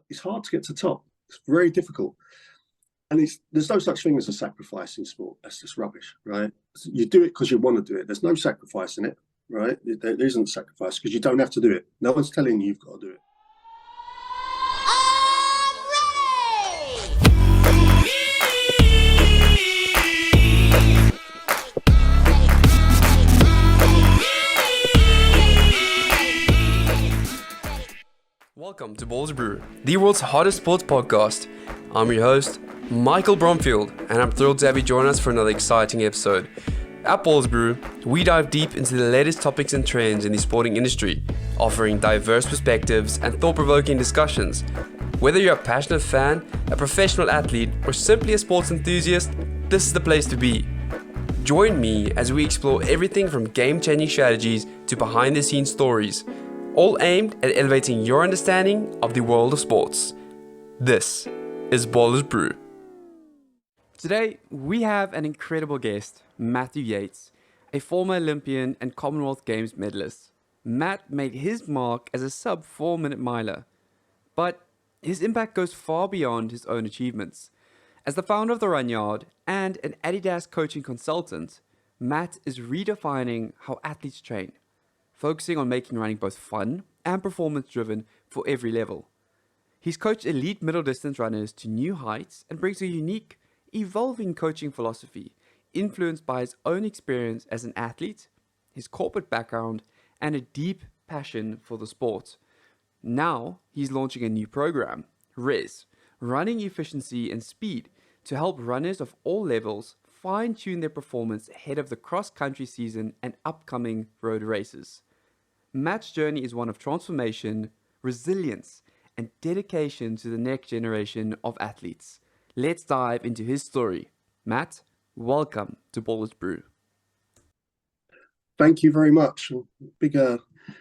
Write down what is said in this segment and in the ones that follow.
it's hard to get to top. It's very difficult. And there's no such thing as a sacrifice in sport. That's just rubbish, right? You do it because you want to do it. There's no sacrifice in it, right? There isn't sacrifice because you don't have to do it. No one's telling you you've got to do it. Welcome to Ballers Brew, the world's hottest sports podcast. I'm your host, Michael Bromfield, and I'm thrilled to have you join us for another exciting episode. At Ballers Brew, we dive deep into the latest topics and trends in the sporting industry, offering diverse perspectives and thought-provoking discussions. Whether you're a passionate fan, a professional athlete, or simply a sports enthusiast, this is the place to be. Join me as we explore everything from game-changing strategies to behind-the-scenes stories, all aimed at elevating your understanding of the world of sports. This is Ballers Brew. Today, we have an incredible guest, Matt Yates, a former Olympian and Commonwealth Games medalist. Matt made his mark as a sub 4-minute miler, but his impact goes far beyond his own achievements. As the founder of the Run Yard and an Adidas coaching consultant, Matt is redefining how athletes train, focusing on making running both fun and performance-driven for every level. He's coached elite middle-distance runners to new heights and brings a unique, evolving coaching philosophy influenced by his own experience as an athlete, his corporate background, and a deep passion for the sport. Now, he's launching a new program, RES, Running Efficiency and Speed, to help runners of all levels fine-tune their performance ahead of the cross-country season and upcoming road races. Matt's journey is one of transformation, resilience, and dedication to the next generation of athletes. Let's dive into his story. Matt, welcome to Ballers Brew. Thank you very much. Big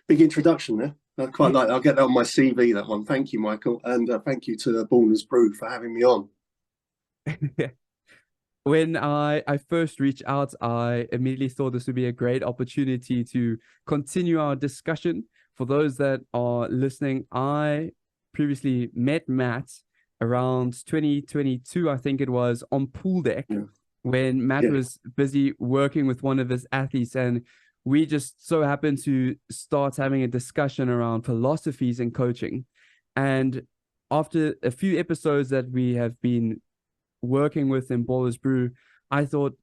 introduction there. I quite like. I'll get that on my CV. That one. Thank you, Michael, and thank you to Ballers Brew for having me on. When I first reached out, I immediately thought this would be a great opportunity to continue our discussion. For those that are listening, I previously met Matt around 2022, I think it was, on pool deck, when Matt was busy working with one of his athletes, and we just so happened to start having a discussion around philosophies in coaching. And after a few episodes that we have been working with in Ballers Brew, I thought,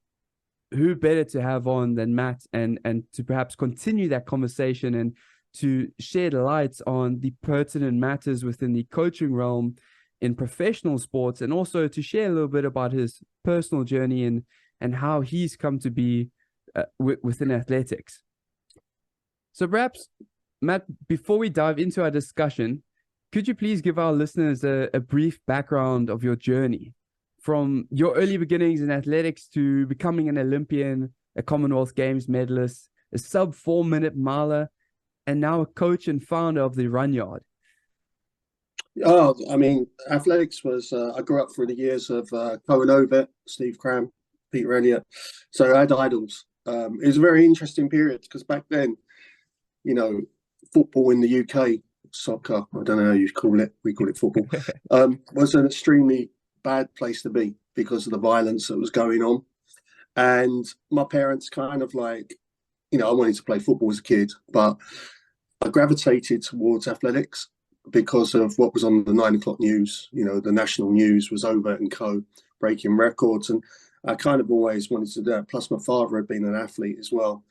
who better to have on than Matt, and to perhaps continue that conversation and to shed light on the pertinent matters within the coaching realm in professional sports, and also to share a little bit about his personal journey and how he's come to be within athletics. So perhaps, Matt, before we dive into our discussion, could you please give our listeners a brief background of your journey from your early beginnings in athletics to becoming an Olympian, a Commonwealth Games medalist, a sub 4-minute miler, and now a coach and founder of the Run Yard? Oh, I mean, athletics was, I grew up through the years of Cohen Ovett, Steve Cram, Peter Elliott. So I had idols. It was a very interesting period because back then, you know, football in the UK, soccer, I don't know how you call it, we call it football, was an extremely bad place to be because of the violence that was going on. And my parents kind of like, you know, I wanted to play football as a kid, but I gravitated towards athletics because of what was on the 9 o'clock news. You know, the national news was Ovett and Co. breaking records, and I kind of always wanted to do that. Plus my father had been an athlete as well.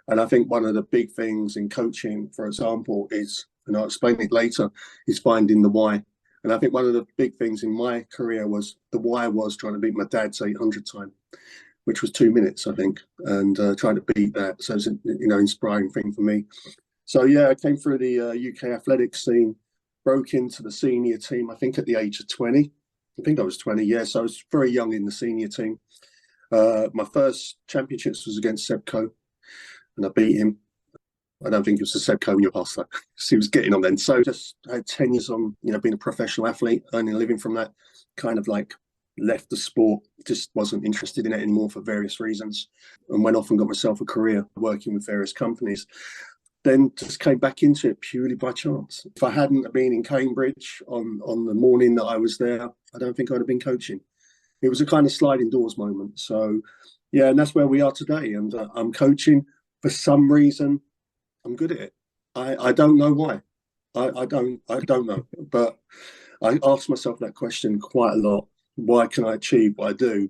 And I think one of the big things in coaching, for example, is, and I'll explain it later, is finding the why. And I think one of the big things in my career was the why was trying to beat my dad's 800 time, which was 2 minutes, I think, and trying to beat that. So it's a, you know, inspiring thing for me. So yeah, I came through the UK athletics scene, broke into the senior team, I think at the age of 20. I think I was 20, yeah. So I was very young in the senior team. My first championships was against Seb Coe, and I beat him. I don't think it was the Seb Coe in your past, though, because he was getting on then. So just I had 10 years on, you know, being a professional athlete, earning a living from that, kind of like left the sport, just wasn't interested in it anymore for various reasons, and went off and got myself a career working with various companies. then just came back into it purely by chance. If I hadn't have been in Cambridge on the morning that I was there, I don't think I'd have been coaching. It was a kind of sliding doors moment. So, yeah, and that's where we are today. And I'm coaching. For some reason, I'm good at it. I don't know why. I don't know. But I ask myself that question quite a lot. Why can I achieve what I do?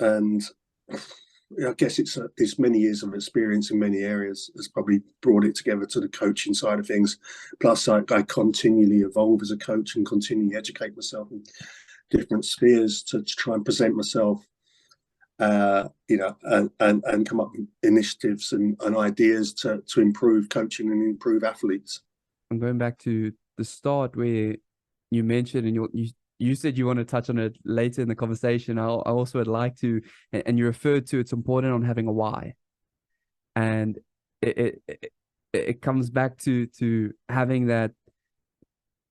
And I guess it's many years of experience in many areas has probably brought it together to the coaching side of things. Plus, I continually evolve as a coach and continually educate myself in different spheres to try and present myself, and come up with initiatives and ideas to improve coaching and improve athletes. I'm going back to the start where you mentioned, and you said you want to touch on it later in the conversation. I also would like to, and you referred to it's important on having a why, and it comes back to having that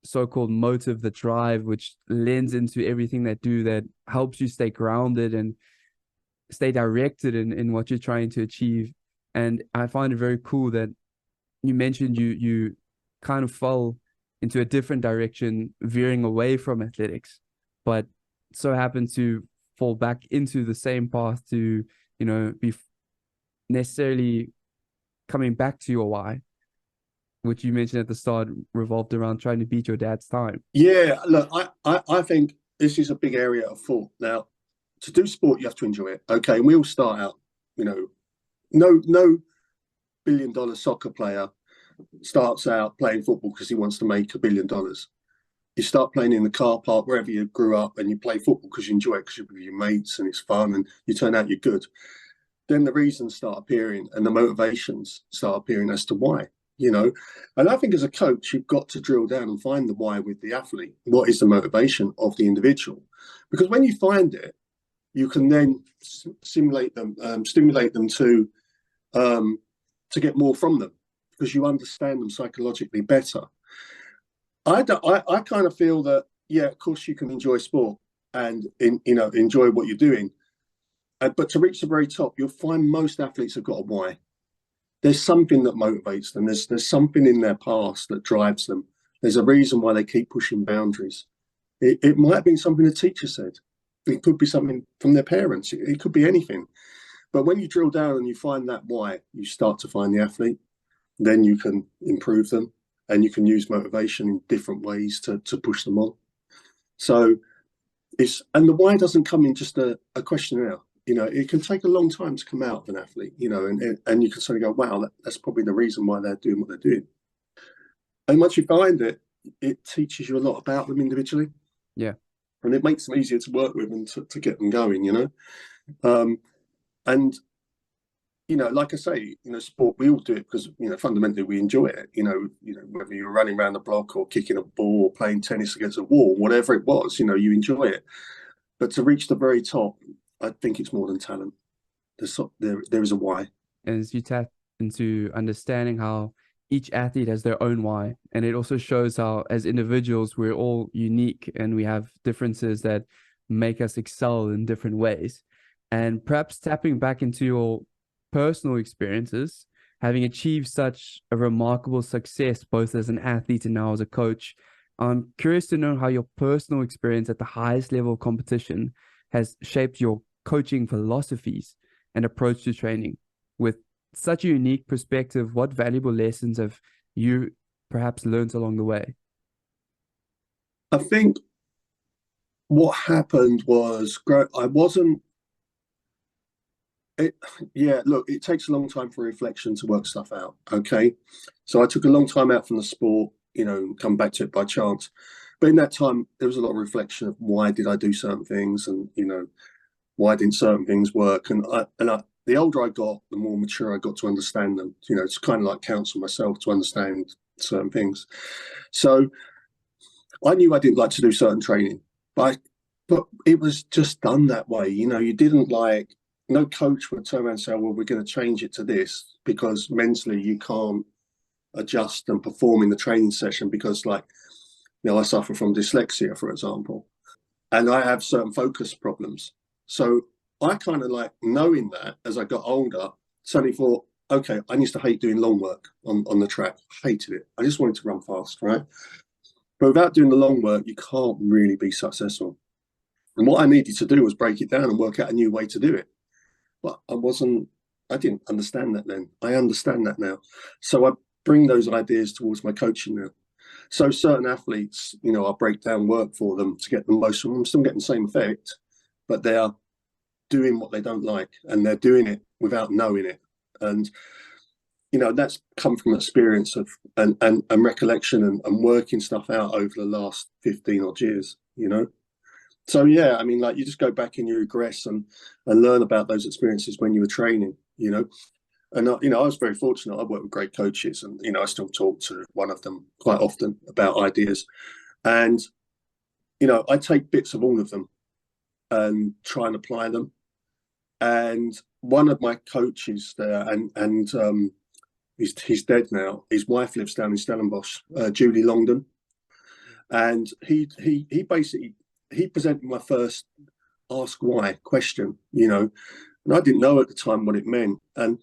so-called motive, the drive, which lends into everything that helps you stay grounded and stay directed in what you're trying to achieve. And I find it very cool that you mentioned you kind of fell into a different direction, veering away from athletics, but so happened to fall back into the same path to, be necessarily coming back to your why, which you mentioned at the start revolved around trying to beat your dad's time. Yeah, look, I think this is a big area of thought. Now, to do sport, you have to enjoy it. Okay, and we all start out, no billion-dollar soccer player starts out playing football because he wants to make $1 billion. You start playing in the car park wherever you grew up, and you play football because you enjoy it, because you're with your mates and it's fun, and you turn out you're good. Then the reasons start appearing and the motivations start appearing as to why. And I think as a coach, you've got to drill down and find the why with the athlete. What is the motivation of the individual? Because when you find it, you can then stimulate them to get more from them, because you understand them psychologically better. I kind of feel that, yeah, of course you can enjoy sport and enjoy what you're doing, but to reach the very top, you'll find most athletes have got a why. There's something that motivates them. There's something in their past that drives them. There's a reason why they keep pushing boundaries. It might have been something a teacher said. It could be something from their parents. It could be anything. But when you drill down and you find that why, you start to find the athlete. Then you can improve them, and you can use motivation in different ways to push them on. So and the why doesn't come in just a questionnaire. It can take a long time to come out of an athlete, and you can sort of go, wow, that's probably the reason why they're doing what they're doing. And once you find it, it teaches you a lot about them individually. Yeah. And it makes them easier to work with and to get them going, and, like I say, sport, we all do it because, fundamentally we enjoy it, whether you're running around the block or kicking a ball or playing tennis against a wall, whatever it was, you enjoy it. But to reach the very top, I think it's more than talent. There is a why. As you tap into understanding how each athlete has their own why, and it also shows how as individuals we're all unique and we have differences that make us excel in different ways. And perhaps tapping back into your personal experiences, having achieved such a remarkable success both as an athlete and now as a coach, I'm curious to know how your personal experience at the highest level of competition has shaped your coaching philosophies and approach to training. With such a unique perspective, what valuable lessons have you perhaps learned along the way? I think what happened was I wasn't. It takes a long time for reflection to work stuff out. Okay, so I took a long time out from the sport, come back to it by chance. But in that time, there was a lot of reflection of why did I do certain things, and why didn't certain things work. And the older I got, the more mature I got to understand them. It's kind of like counsel myself to understand certain things. So I knew I didn't like to do certain training, but it was just done that way. You didn't no coach would turn around and say, well, we're going to change it to this, because mentally you can't adjust and perform in the training session because I suffer from dyslexia, for example, and I have certain focus problems. So I kind of knowing that as I got older, suddenly thought, okay, I used to hate doing long work on the track. I hated it. I just wanted to run fast, right? But without doing the long work, you can't really be successful. And what I needed to do was break it down and work out a new way to do it. But I didn't understand that then. I understand that now. So I bring those ideas towards my coaching now. So certain athletes, I break down work for them to get the most from them. I'm still getting the same effect, but they are doing what they don't like, and they're doing it without knowing it. And that's come from experience of and recollection and working stuff out over the last 15 odd years. So yeah, I mean, like, you just go back and you regress and learn about those experiences when you were training. And I was very fortunate. I worked with great coaches, and I still talk to one of them quite often about ideas. And I take bits of all of them and try and apply them. And one of my coaches there, and he's dead now. His wife lives down in Stellenbosch, Julie Longdon, and he basically presented my first ask why question, and I didn't know at the time what it meant. And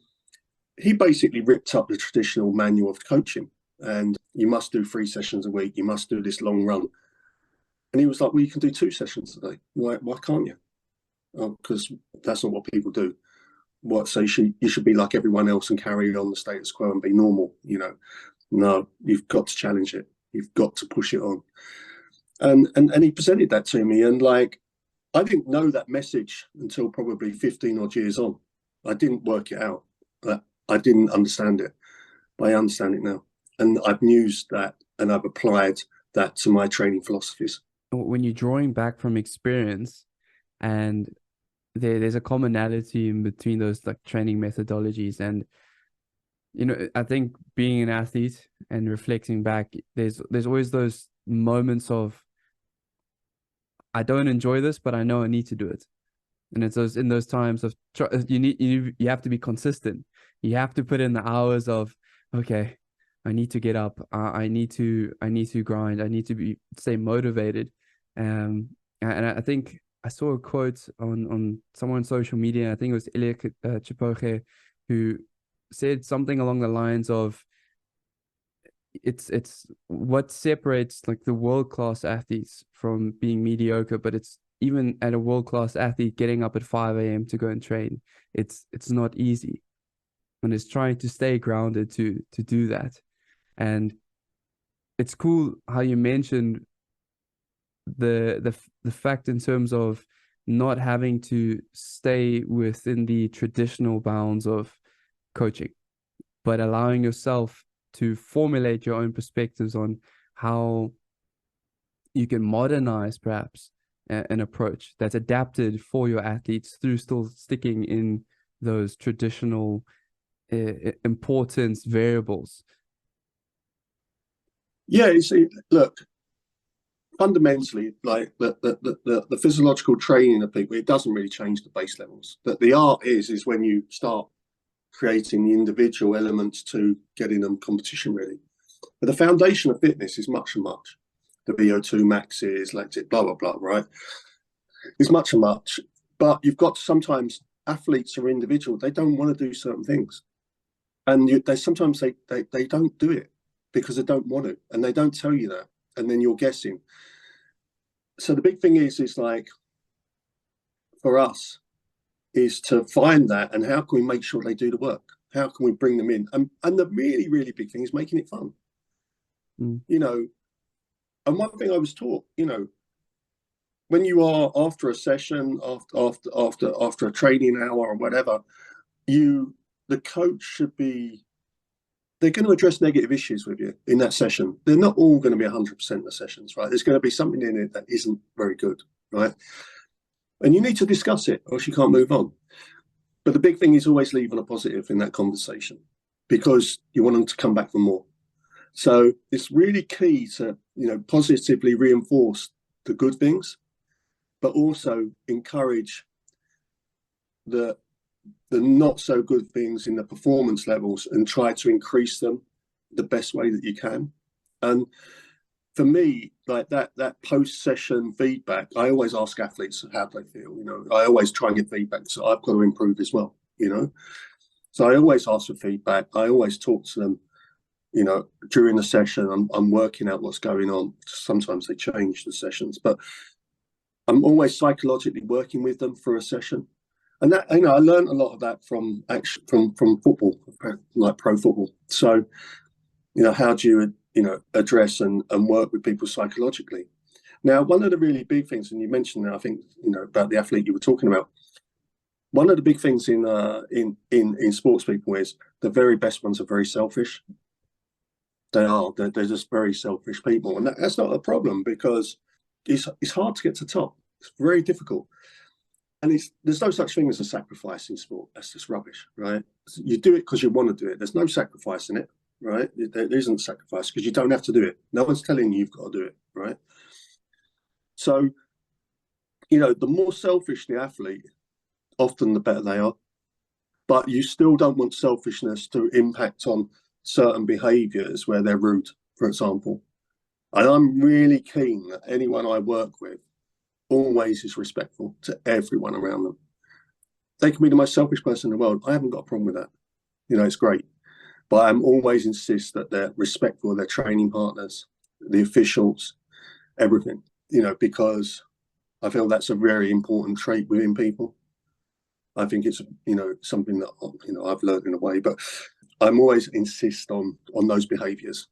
he basically ripped up the traditional manual of coaching, and you must do 3 sessions a week. You must do this long run. And he was like, well, you can do 2 sessions a day. Why can't you? Oh, because that's not what people do. So you should be like everyone else and carry on the status quo and be normal, No, you've got to challenge it. You've got to push it on. And he presented that to me, and like, I didn't know that message until probably 15 odd years on. I didn't work it out. I didn't understand it. But I understand it now. And I've used that and I've applied that to my training philosophies. When you're drawing back from experience, and there's a commonality in between those like training methodologies, and I think being an athlete and reflecting back, there's always those moments of, I don't enjoy this, but I know I need to do it. And it's in those times of you have to be consistent. You have to put in the hours of, okay, I need to get up. I need to grind. I need to stay motivated. And I think I saw a quote on someone on social media. I think it was Elliot Chipoche, who said something along the lines of, it's what separates like the world-class athletes from being mediocre, but it's even at a world-class athlete getting up at 5 a.m. to go and train. It's not easy, and it's trying to stay grounded to do that. And it's cool how you mentioned the fact in terms of not having to stay within the traditional bounds of coaching, but allowing yourself to formulate your own perspectives on how you can modernize perhaps an approach that's adapted for your athletes through still sticking in those traditional importance variables. Yeah, you see, look, fundamentally, like the physiological training of people, it doesn't really change the base levels. But the art is when you start creating the individual elements to getting them competition ready. But the foundation of fitness is much and much. The VO2 maxes, lactate, blah, blah, blah, right? It's much and much. But you've got sometimes athletes are individual. They don't want to do certain things. And sometimes they don't do it because they don't want to. And they don't tell you that. And then you're guessing. So the big thing is like, for us, is to find that, and how can we make sure they do the work? How can we bring them in? And the really, really big thing is making it fun. And one thing I was taught, when you are after a session, after a training hour or whatever, the coach should be, they're going to address negative issues with you in that session. They're not all going to be 100% of the sessions, right? There's going to be something in it that isn't very good, right? And you need to discuss it, or else you can't move on. But the big thing is always leaving a positive in that conversation, because you want them to come back for more. So it's really key to, positively reinforce the good things, but also encourage the not so good things in the performance levels and try to increase them the best way that you can. And for me, like that post-session feedback, I always ask athletes how they feel. I always try and get feedback, so I've got to improve as well. So I always ask for feedback. I always talk to them, during the session. I'm working out what's going on. Sometimes they change the sessions, but I'm always psychologically working with them for a session. And that, I learned a lot of that from football, like pro football. So, how do you, address and work with people psychologically? Now, one of the really big things, and you mentioned that, I think, about the athlete you were talking about. One of the big things in sports people is the very best ones are very selfish. They're just very selfish people, and that's not a problem, because it's hard to get to the top. It's very difficult, and there's no such thing as a sacrifice in sport. That's just rubbish, right? You do it because you want to do it. There's no sacrifice in it, right? There isn't sacrifice because you don't have to do it. No one's telling you you've got to do it, right? So, the more selfish the athlete, often the better they are. But you still don't want selfishness to impact on certain behaviours where they're rude, for example. And I'm really keen that anyone I work with always is respectful to everyone around them. They can be the most selfish person in the world. I haven't got a problem with that. It's great. But I'm always insist that they're respectful of their training partners, the officials, everything, because I feel that's a very important trait within people. I think it's, something that, I've learned in a way, but I'm always insist on those behaviours.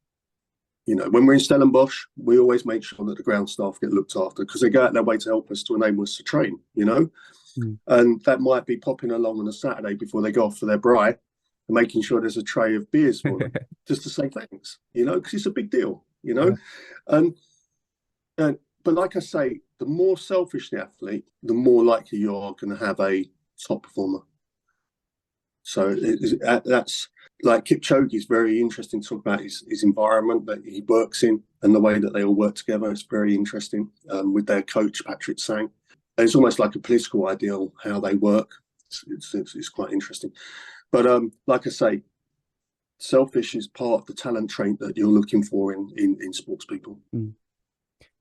When we're in Stellenbosch, we always make sure that the ground staff get looked after, because they go out their way to help us, to enable us to train, And that might be popping along on a Saturday before they go off for their braai and making sure there's a tray of beers for them, just to say thanks, because it's a big deal, Yeah. But like I say, the more selfish the athlete, the more likely you are going to have a top performer. So that's like Kipchoge is very interesting to talk about his environment that he works in and the way that they all work together. It's very interesting with their coach, Patrick Sang. It's almost like a political ideal, how they work. It's quite interesting. But like I say, selfish is part of the talent trait that you're looking for in sports people. Mm.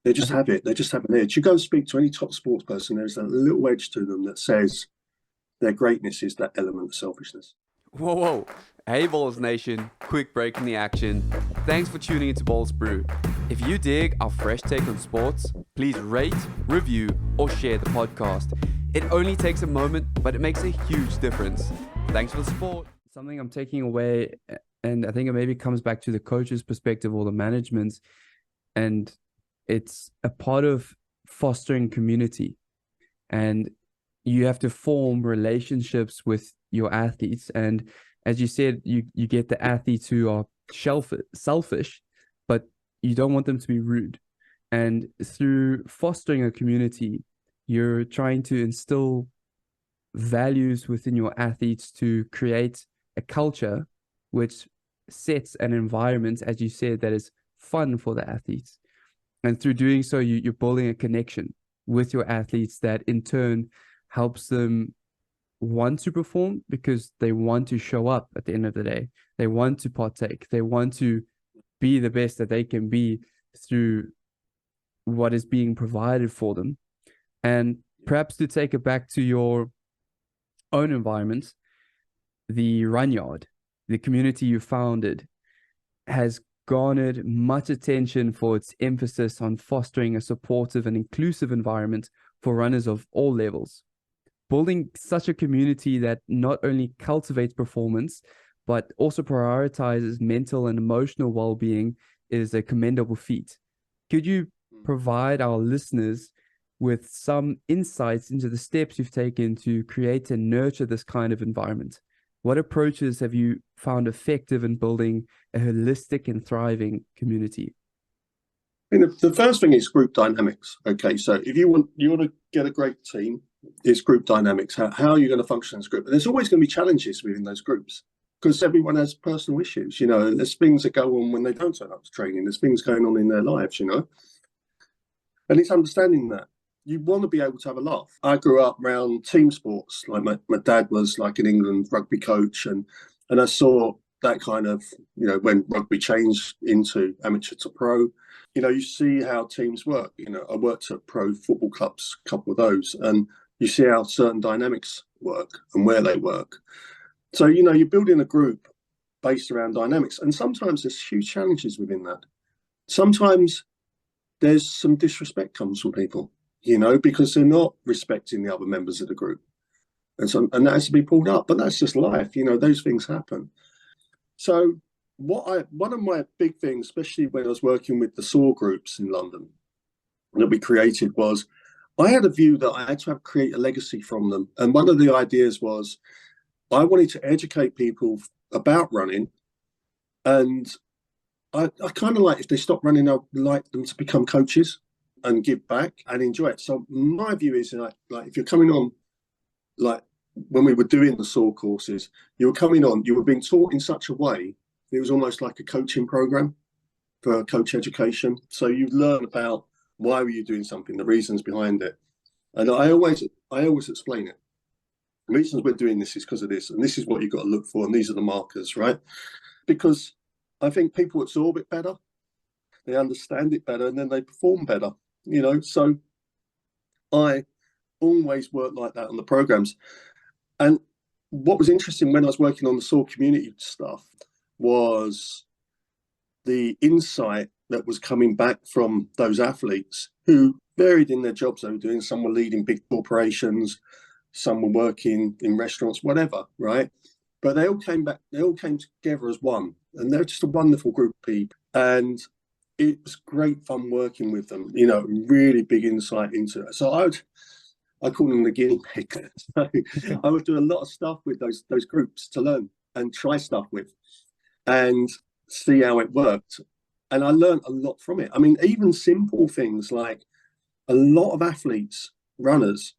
They just have it. They just have an edge. You go and speak to any top sports person, there's a little edge to them that says their greatness is that element of selfishness. Whoa. Hey, Ballers Nation. Quick break from the action. Thanks for tuning into Ballers Brew. If you dig our fresh take on sports, please rate, review, or share the podcast. It only takes a moment, but it makes a huge difference. Thanks for the support. Something I'm taking away, and I think it maybe comes back to the coach's perspective or the management's, and it's a part of fostering community. And you have to form relationships with your athletes. And as you said, you get the athletes who are selfish, but you don't want them to be rude. And through fostering a community, you're trying to instill values within your athletes to create a culture which sets an environment, as you said, that is fun for the athletes. And through doing so, you're building a connection with your athletes that in turn helps them want to perform because they want to show up at the end of the day. They want to partake. They want to be the best that they can be through what is being provided for them. And perhaps to take it back to your own environment, the run yard, the community you founded, has garnered much attention for its emphasis on fostering a supportive and inclusive environment for runners of all levels. Building such a community that not only cultivates performance, but also prioritizes mental and emotional well-being is a commendable feat. Could you provide our listeners with some insights into the steps you've taken to create and nurture this kind of environment? What approaches have you found effective in building a holistic and thriving community? I mean, the first thing is group dynamics. Okay, so if you want to get a great team, it's group dynamics. How are you going to function as a group? And there's always going to be challenges within those groups because everyone has personal issues. There's things that go on when they don't turn up to training. There's things going on in their lives. And it's understanding that. You want to be able to have a laugh. I grew up around team sports. Like my dad was like an England rugby coach, and I saw that kind of, when rugby changed into amateur to pro, you see how teams work. I worked at pro football clubs, a couple of those, and you see how certain dynamics work and where they work. So, you're building a group based around dynamics, and sometimes there's huge challenges within that. Sometimes there's some disrespect comes from people, because they're not respecting the other members of the group. And that has to be pulled up, but that's just life. Those things happen. So one of my big things, especially when I was working with the SOAR groups in London that we created, was I had a view that I had to create a legacy from them. And one of the ideas was I wanted to educate people about running, and I kind of like, if they stop running, I'd like them to become coaches and give back and enjoy it. So my view is like if you're coming on, like when we were doing the SOAR courses, you were coming on, you were being taught in such a way, it was almost like a coaching program for coach education. So you learn about why were you doing something, the reasons behind it. And I always explain it. The reasons we're doing this is because of this, and this is what you've got to look for, and these are the markers, right? Because I think people absorb it better, they understand it better, and then they perform better, So I always work like that on the programs. And what was interesting when I was working on the SOAR community stuff was the insight that was coming back from those athletes who varied in their jobs they were doing. Some were leading big corporations, some were working in restaurants, whatever, right? But they all came together as one, and they're just a wonderful group of people. And it was great fun working with them, really big insight into it. So I call them the guinea pigs. So I would do a lot of stuff with those groups to learn and try stuff with and see how it worked. And I learned a lot from it. I mean, even simple things like a lot of athletes, runners,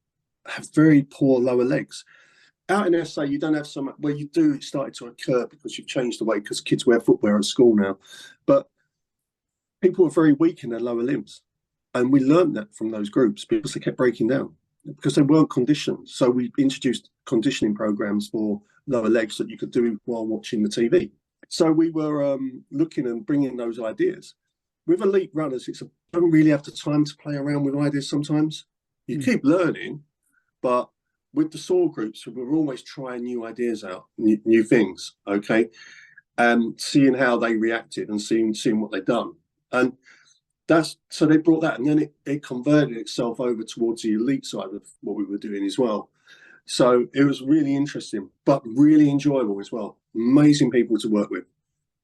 have very poor lower legs. Out in SA, you don't have so much. Well, you do. It started to occur because you've changed the way, because kids wear footwear at school now. But people are very weak in their lower limbs. And we learned that from those groups because they kept breaking down, because they weren't conditioned. So we introduced conditioning programs for lower legs that you could do while watching the TV. So we were looking and bringing those ideas. With elite runners, you don't really have the time to play around with ideas sometimes. You keep learning, but with the SOAR groups, we're always trying new ideas out, new things, okay? And seeing how they reacted and seeing what they've done. And so they brought that, and then it converted itself over towards the elite side of what we were doing as well. So it was really interesting, but really enjoyable as well. Amazing people to work with.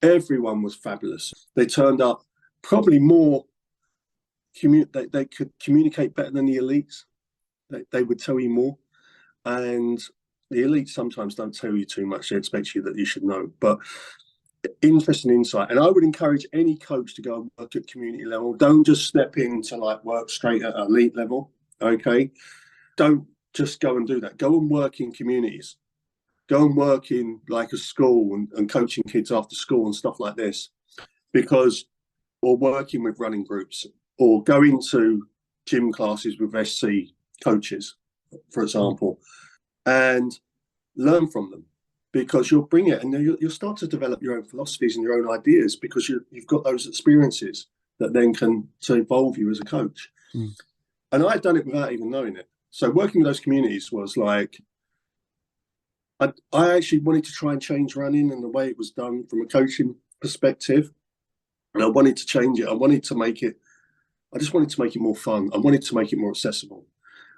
Everyone was fabulous. They turned up probably more, they could communicate better than the elites. They would tell you more. And the elites sometimes don't tell you too much. They expect you that you should know. But interesting insight. And I would encourage any coach to go and work at community level. Don't just step into work straight at elite level. Okay. Don't just go and do that. Go and work in communities. Go and work in a school and coaching kids after school and stuff like this, or working with running groups, or going to gym classes with SC coaches, for example, and learn from them, because you'll bring it and you'll start to develop your own philosophies and your own ideas, because you've got those experiences that then can evolve you as a coach. And I'd done it without even knowing it. So working with those communities was I actually wanted to try and change running and the way it was done from a coaching perspective. And I wanted to change it. I just wanted to make it more fun. I wanted to make it more accessible.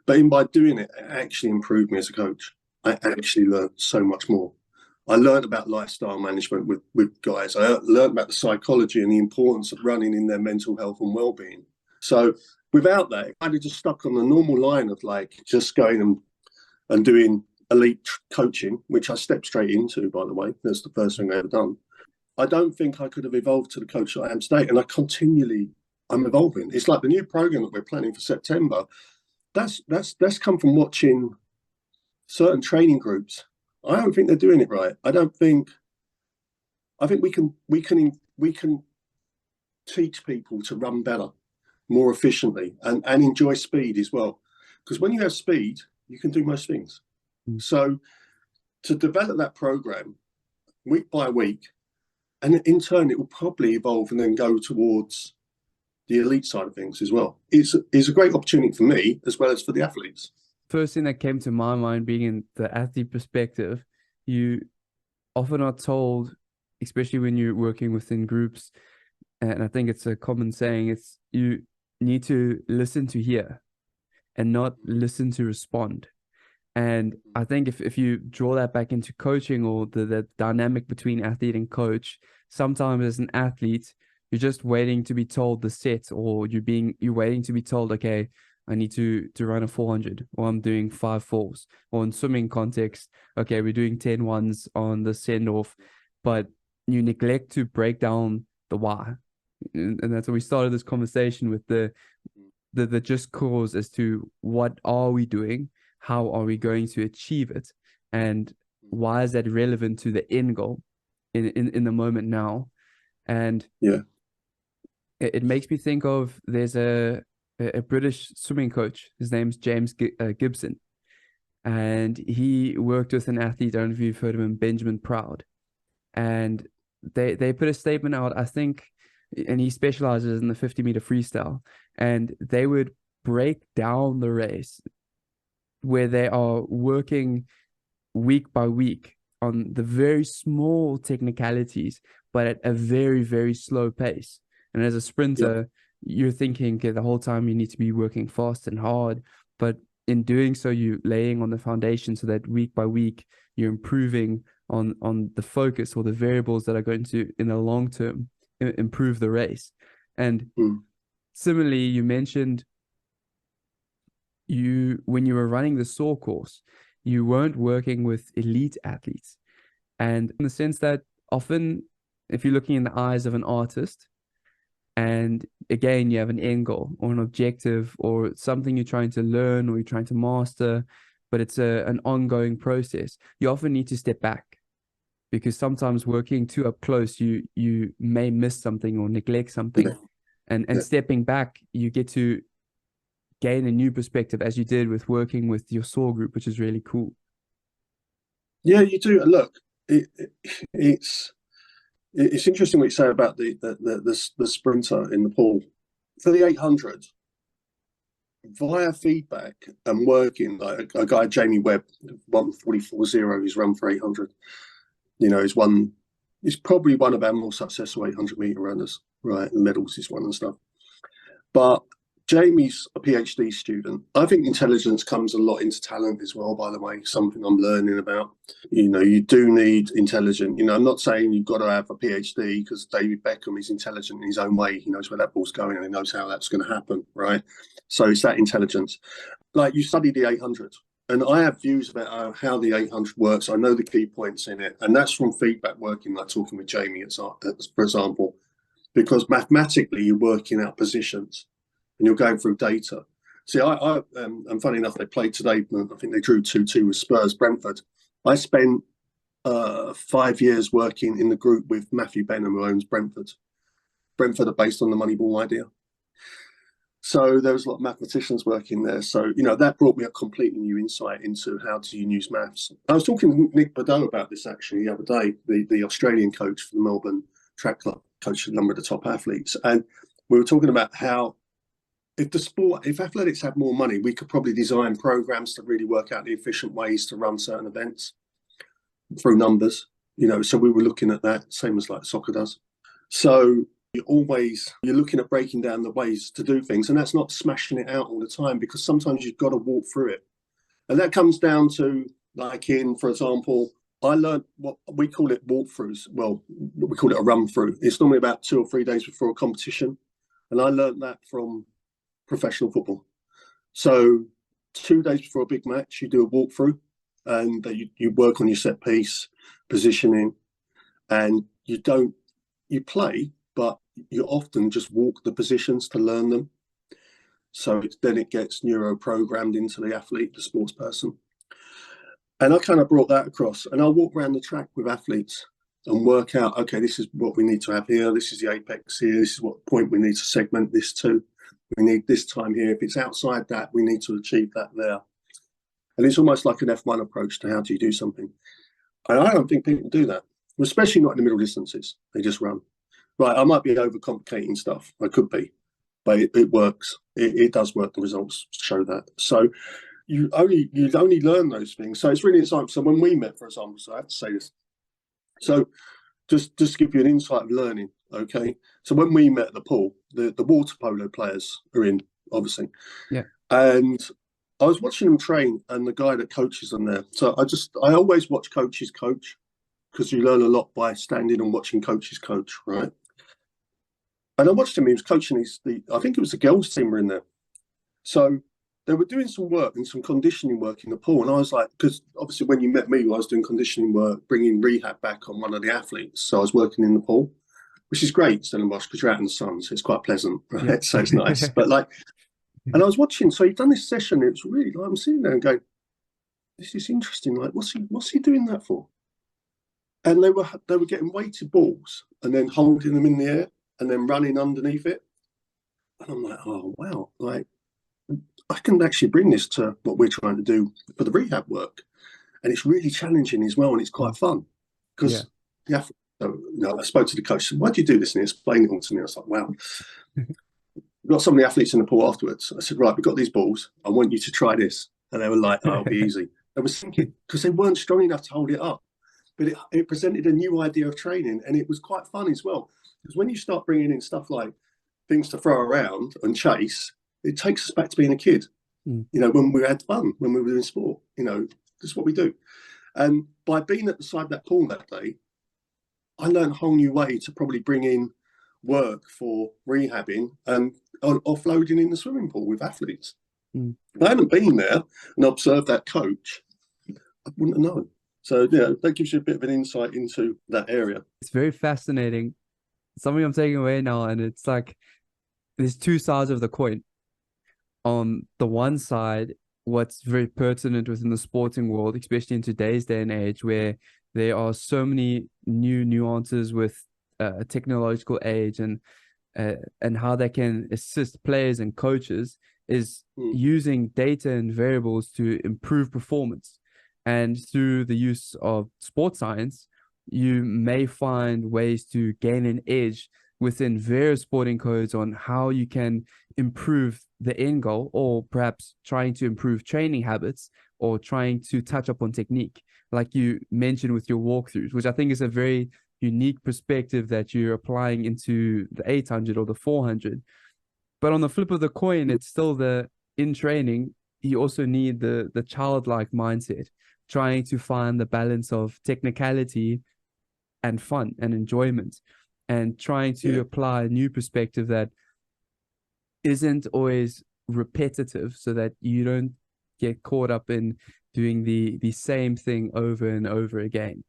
But by doing it, it actually improved me as a coach. I actually learned so much more. I learned about lifestyle management with guys. I learned about the psychology and the importance of running in their mental health and well-being. So without that, I kind of just stuck on the normal line of just going and doing elite coaching, which I stepped straight into, by the way. That's the first thing I ever done. I don't think I could have evolved to the coach that I am today. And I'm evolving. It's like the new program that we're planning for September. That's come from watching certain training groups. I don't think they're doing it right. I think we can teach people to run better, more efficiently, and enjoy speed as well. Because when you have speed, you can do most things. So to develop that program week by week, and in turn, it will probably evolve and then go towards the elite side of things as well. It's a great opportunity for me as well as for the athletes. First thing that came to my mind, being in the athlete perspective, you often are told, especially when you're working within groups, and I think it's a common saying, it's you need to listen to hear and not listen to respond. And I think if you draw that back into coaching, or the dynamic between athlete and coach, sometimes as an athlete, you're just waiting to be told the set, or you're waiting to be told, okay, I need to run a 400, or I'm doing 5 4s, or in swimming context, okay, we're doing 10 ones on the send off, but you neglect to break down the why. And that's why we started this conversation with the just cause as to what are we doing, how are we going to achieve it, and why is that relevant to the end goal in the moment now. And Yeah. it makes me think of, there's a British swimming coach, his name's James Gibson, and he worked with an athlete, I don't know if you've heard of him, Benjamin Proud, and they put a statement out, I think, and he specializes in the 50-meter freestyle, and they would break down the race where they are working week by week on the very small technicalities, but at a very, very slow pace. And as a sprinter, you're thinking, okay, the whole time you need to be working fast and hard, but in doing so, you're laying on the foundation so that week by week, you're improving on the focus or the variables that are going to, in the long term, improve the race. And similarly, you mentioned when you were running the SOAR course, you weren't working with elite athletes. And in the sense that often, if you're looking in the eyes of an artist, and again, you have an end goal or an objective or something you're trying to learn or you're trying to master, but it's an ongoing process, you often need to step back, because sometimes working too up close, you may miss something or neglect something. And stepping back, you get to gain a new perspective, as you did with working with your SOAR group, which is really cool. Yeah, you do. Look, it's interesting what you say about the sprinter in the pool. For the 800, via feedback and working, like a guy, Jamie Webb, 1:44.0, he's run for 800. You know, he's probably one of our more successful 800-meter runners, right? The medals he's won and stuff. But Jamie's a PhD student. I think intelligence comes a lot into talent as well, by the way, something I'm learning about. You know, you do need intelligence. You know, I'm not saying you've got to have a PhD, because David Beckham is intelligent in his own way. He knows where that ball's going and he knows how that's going to happen, right? So it's that intelligence. Like, you study the 800, and I have views about how the 800 works. I know the key points in it, and that's from feedback working, like talking with Jamie, for example, because mathematically you're working out positions and you're going through data. See, and funny enough, they played today. I think they drew 2-2 with Spurs, Brentford. I spent 5 years working in the group with Matthew Benham, who owns Brentford. Brentford are based on the Moneyball idea. So there was a lot of mathematicians working there. So, you know, that brought me a completely new insight into how to use maths. I was talking to Nick Bordeaux about this actually the other day, the Australian coach for the Melbourne Track Club, coached a number of the top athletes. And we were talking about how if athletics had more money, we could probably design programs to really work out the efficient ways to run certain events through numbers, you know. So we were looking at that, same as like soccer does. So you're looking at breaking down the ways to do things, and that's not smashing it out all the time, because sometimes you've got to walk through it. And that comes down to, like, for example, I learned what we call it walkthroughs. Well, we call it a run through. It's normally about 2 or 3 days before a competition. And I learned that from professional football. So 2 days before a big match, you do a walkthrough, and you work on your set piece, positioning, and you play, but you often just walk the positions to learn them. So then it gets neuro-programmed into the athlete, the sports person. And I kind of brought that across, and I'll walk around the track with athletes and work out, okay, this is what we need to have here. This is the apex here. This is what point we need to segment this to. We need this time here. If it's outside that, we need to achieve that there. And it's almost like an F1 approach to how do you do something. And I don't think people do that, especially not in the middle distances. They just run. Right, I might be overcomplicating stuff. I could be, but it works. It does work. The results show that. So you only learn those things. So it's really exciting. So when we met, for example, so I have to say this, So just to give you an insight of learning, okay? So when we met at the pool, the water polo players are in, obviously. Yeah. And I was watching them train, and the guy that coaches them there. So I always watch coaches coach, because you learn a lot by standing and watching coaches coach, right? And I watched him, he was coaching I think it was the girls team were in there. So they were doing some work and some conditioning work in the pool. And I was like, because obviously when you met me, I was doing conditioning work, bringing rehab back on one of the athletes. So I was working in the pool, which is great, Stellenbosch, because you're out in the sun, so it's quite pleasant, right? Yeah. So it's nice. But like, and I was watching, so he'd done this session, it was really, like, I'm sitting there and going, this is interesting. Like, what's he doing that for? And they were getting weighted balls and then holding them in the air and then running underneath it. And I'm like, oh, wow, like, I can actually bring this to what we're trying to do for the rehab work. And it's really challenging as well, and it's quite fun. Because I spoke to the coach, said, why do you do this? And he explained it all to me. I was like, wow. We got some of the athletes in the pool afterwards. I said, right, we've got these balls. I want you to try this. And they were like, oh, it'll be easy. I was thinking, because they weren't strong enough to hold it up. But it presented a new idea of training, and it was quite fun as well. Because when you start bringing in stuff like things to throw around and chase, it takes us back to being a kid. You know, when we had fun, when we were doing sport, you know, that's what we do. And by being at the side of that pool that day, I learned a whole new way to probably bring in work for rehabbing and offloading in the swimming pool with athletes. If I hadn't been there and observed that coach, I wouldn't have known. So, yeah, that gives you a bit of an insight into that area. It's very fascinating. Something I'm taking away now, and it's like there's two sides of the coin. On the one side, what's very pertinent within the sporting world, especially in today's day and age, where there are so many new nuances with technological age and how they can assist players and coaches, is using data and variables to improve performance. And through the use of sports science, you may find ways to gain an edge within various sporting codes on how you can improve the end goal, or perhaps trying to improve training habits, or trying to touch upon technique, like you mentioned with your walkthroughs, which I think is a very unique perspective that you're applying into the 800 or the 400. But on the flip of the coin, it's still in training, you also need the childlike mindset, trying to find the balance of technicality and fun and enjoyment, and trying to apply a new perspective that isn't always repetitive, so that you don't get caught up in doing the same thing over and over again.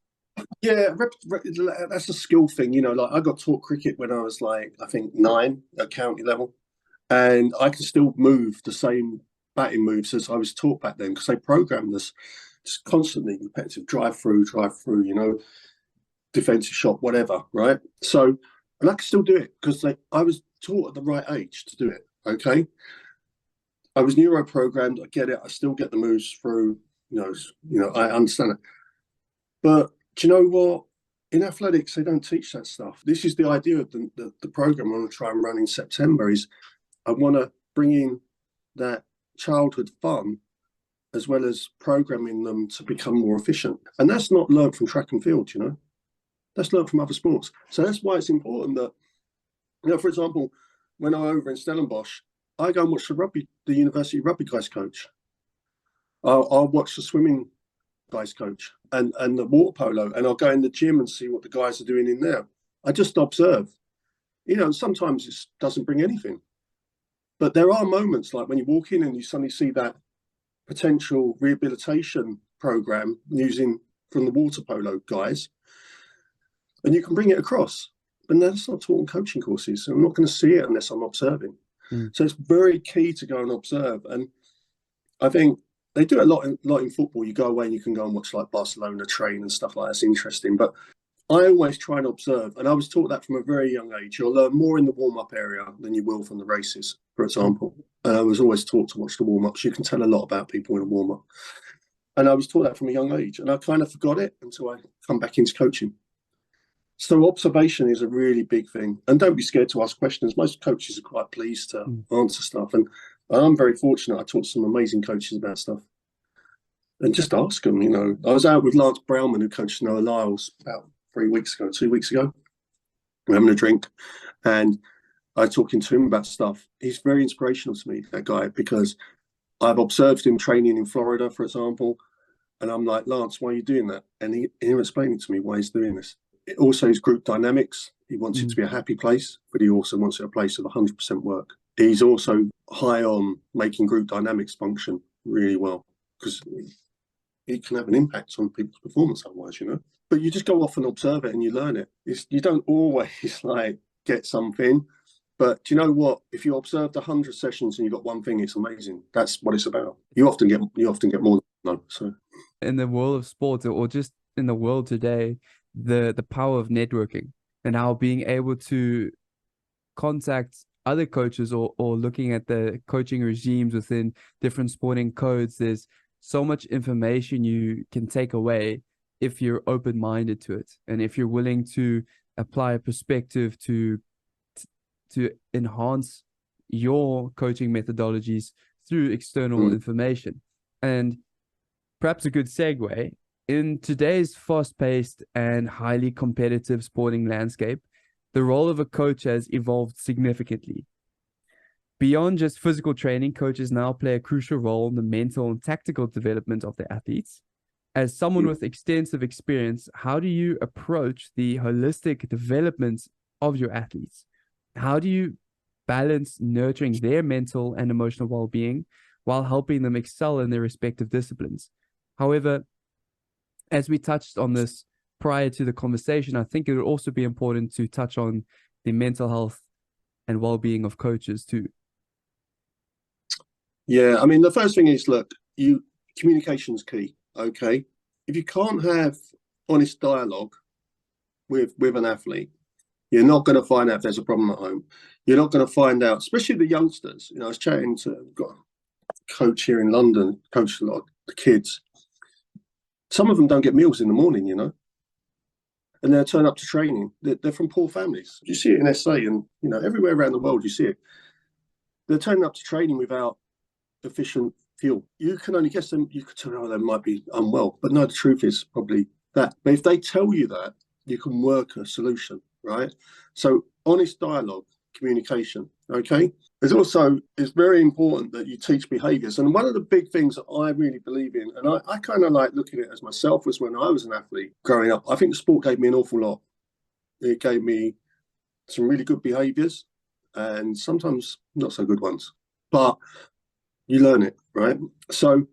Yeah, that's a skill thing. You know, like I got taught cricket when I was like, I think 9 at county level, and I can still move the same batting moves as I was taught back then, because they programmed us just constantly repetitive drive through, you know, defensive shot, whatever, right? So, and I can still do it because I was taught at the right age to do it. Okay, I was neuro-programmed. I get it. I still get the moves through. You know, I understand it. But do you know what? In athletics, they don't teach that stuff. This is the idea of the program I want to try and run in September. Is I want to bring in that childhood fun, as well as programming them to become more efficient. And that's not learned from track and field, you know. That's learned from other sports. So that's why it's important that, you know, for example, when I'm over in Stellenbosch, I go and watch the university rugby guys coach. I'll watch the swimming guys coach and the water polo, and I'll go in the gym and see what the guys are doing in there. I just observe. You know, sometimes it doesn't bring anything. But there are moments like when you walk in and you suddenly see that potential rehabilitation program using from the water polo guys, and you can bring it across. But that's not taught in coaching courses. So I'm not going to see it unless I'm observing. So it's very key to go and observe. And I think they do a lot in football. You go away and you can go and watch like Barcelona train and stuff like that. It's interesting. But I always try and observe. And I was taught that from a very young age. You'll learn more in the warm-up area than you will from the races, for example. And I was always taught to watch the warm-ups. You can tell a lot about people in a warm-up. And I was taught that from a young age. And I kind of forgot it until I come back into coaching. So observation is a really big thing. And don't be scared to ask questions. Most coaches are quite pleased to answer stuff. And I'm very fortunate. I talked to some amazing coaches about stuff. And just ask them, you know. I was out with Lance Brownman, who coached Noah Lyles about 2 weeks ago. We're having a drink, and I was talking to him about stuff. He's very inspirational to me, that guy, because I've observed him training in Florida, for example, and I'm like, Lance, why are you doing that? And he explaining to me why he's doing this. It also, his group dynamics. He wants it to be a happy place, but he also wants it a place of 100% work. He's also high on making group dynamics function really well, because it can have an impact on people's performance otherwise, you know. But you just go off and observe it and you learn it. You don't always like get something, but do you know what? If you observed 100 sessions and you got one thing, it's amazing. That's what it's about. You often get more than one. So in the world of sports, or just in the world today, the power of networking and how being able to contact other coaches or looking at the coaching regimes within different sporting codes, there's so much information you can take away if you're open-minded to it, and if you're willing to apply a perspective to enhance your coaching methodologies through external information. And perhaps a good segue, in today's fast-paced and highly competitive sporting landscape, the role of a coach has evolved significantly. Beyond just physical training, coaches now play a crucial role in the mental and tactical development of their athletes. As someone with extensive experience, how do you approach the holistic development of your athletes? How do you balance nurturing their mental and emotional well-being while helping them excel in their respective disciplines? However, as we touched on this prior to the conversation, I think it would also be important to touch on the mental health and well-being of coaches too. Yeah, I mean, the first thing is, look, communication's key. Okay, if you can't have honest dialogue with an athlete, you're not going to find out if there's a problem at home. You're not going to find out, especially the youngsters. You know, I was chatting to got a coach here in London, coached a lot of the kids. Some of them don't get meals in the morning, you know, and they'll turn up to training. They're from poor families. You see it in SA and, you know, everywhere around the world you see it. They're turning up to training without efficient fuel. You can only guess them. You could tell, oh, they might be unwell, but no, the truth is probably that. But if they tell you that, you can work a solution, right? So honest dialogue, communication, okay? It's very important that you teach behaviors. And one of the big things that I really believe in, and I kind of like looking at it as myself, was when I was an athlete growing up. I think the sport gave me an awful lot. It gave me some really good behaviors and sometimes not so good ones, but you learn it, right? So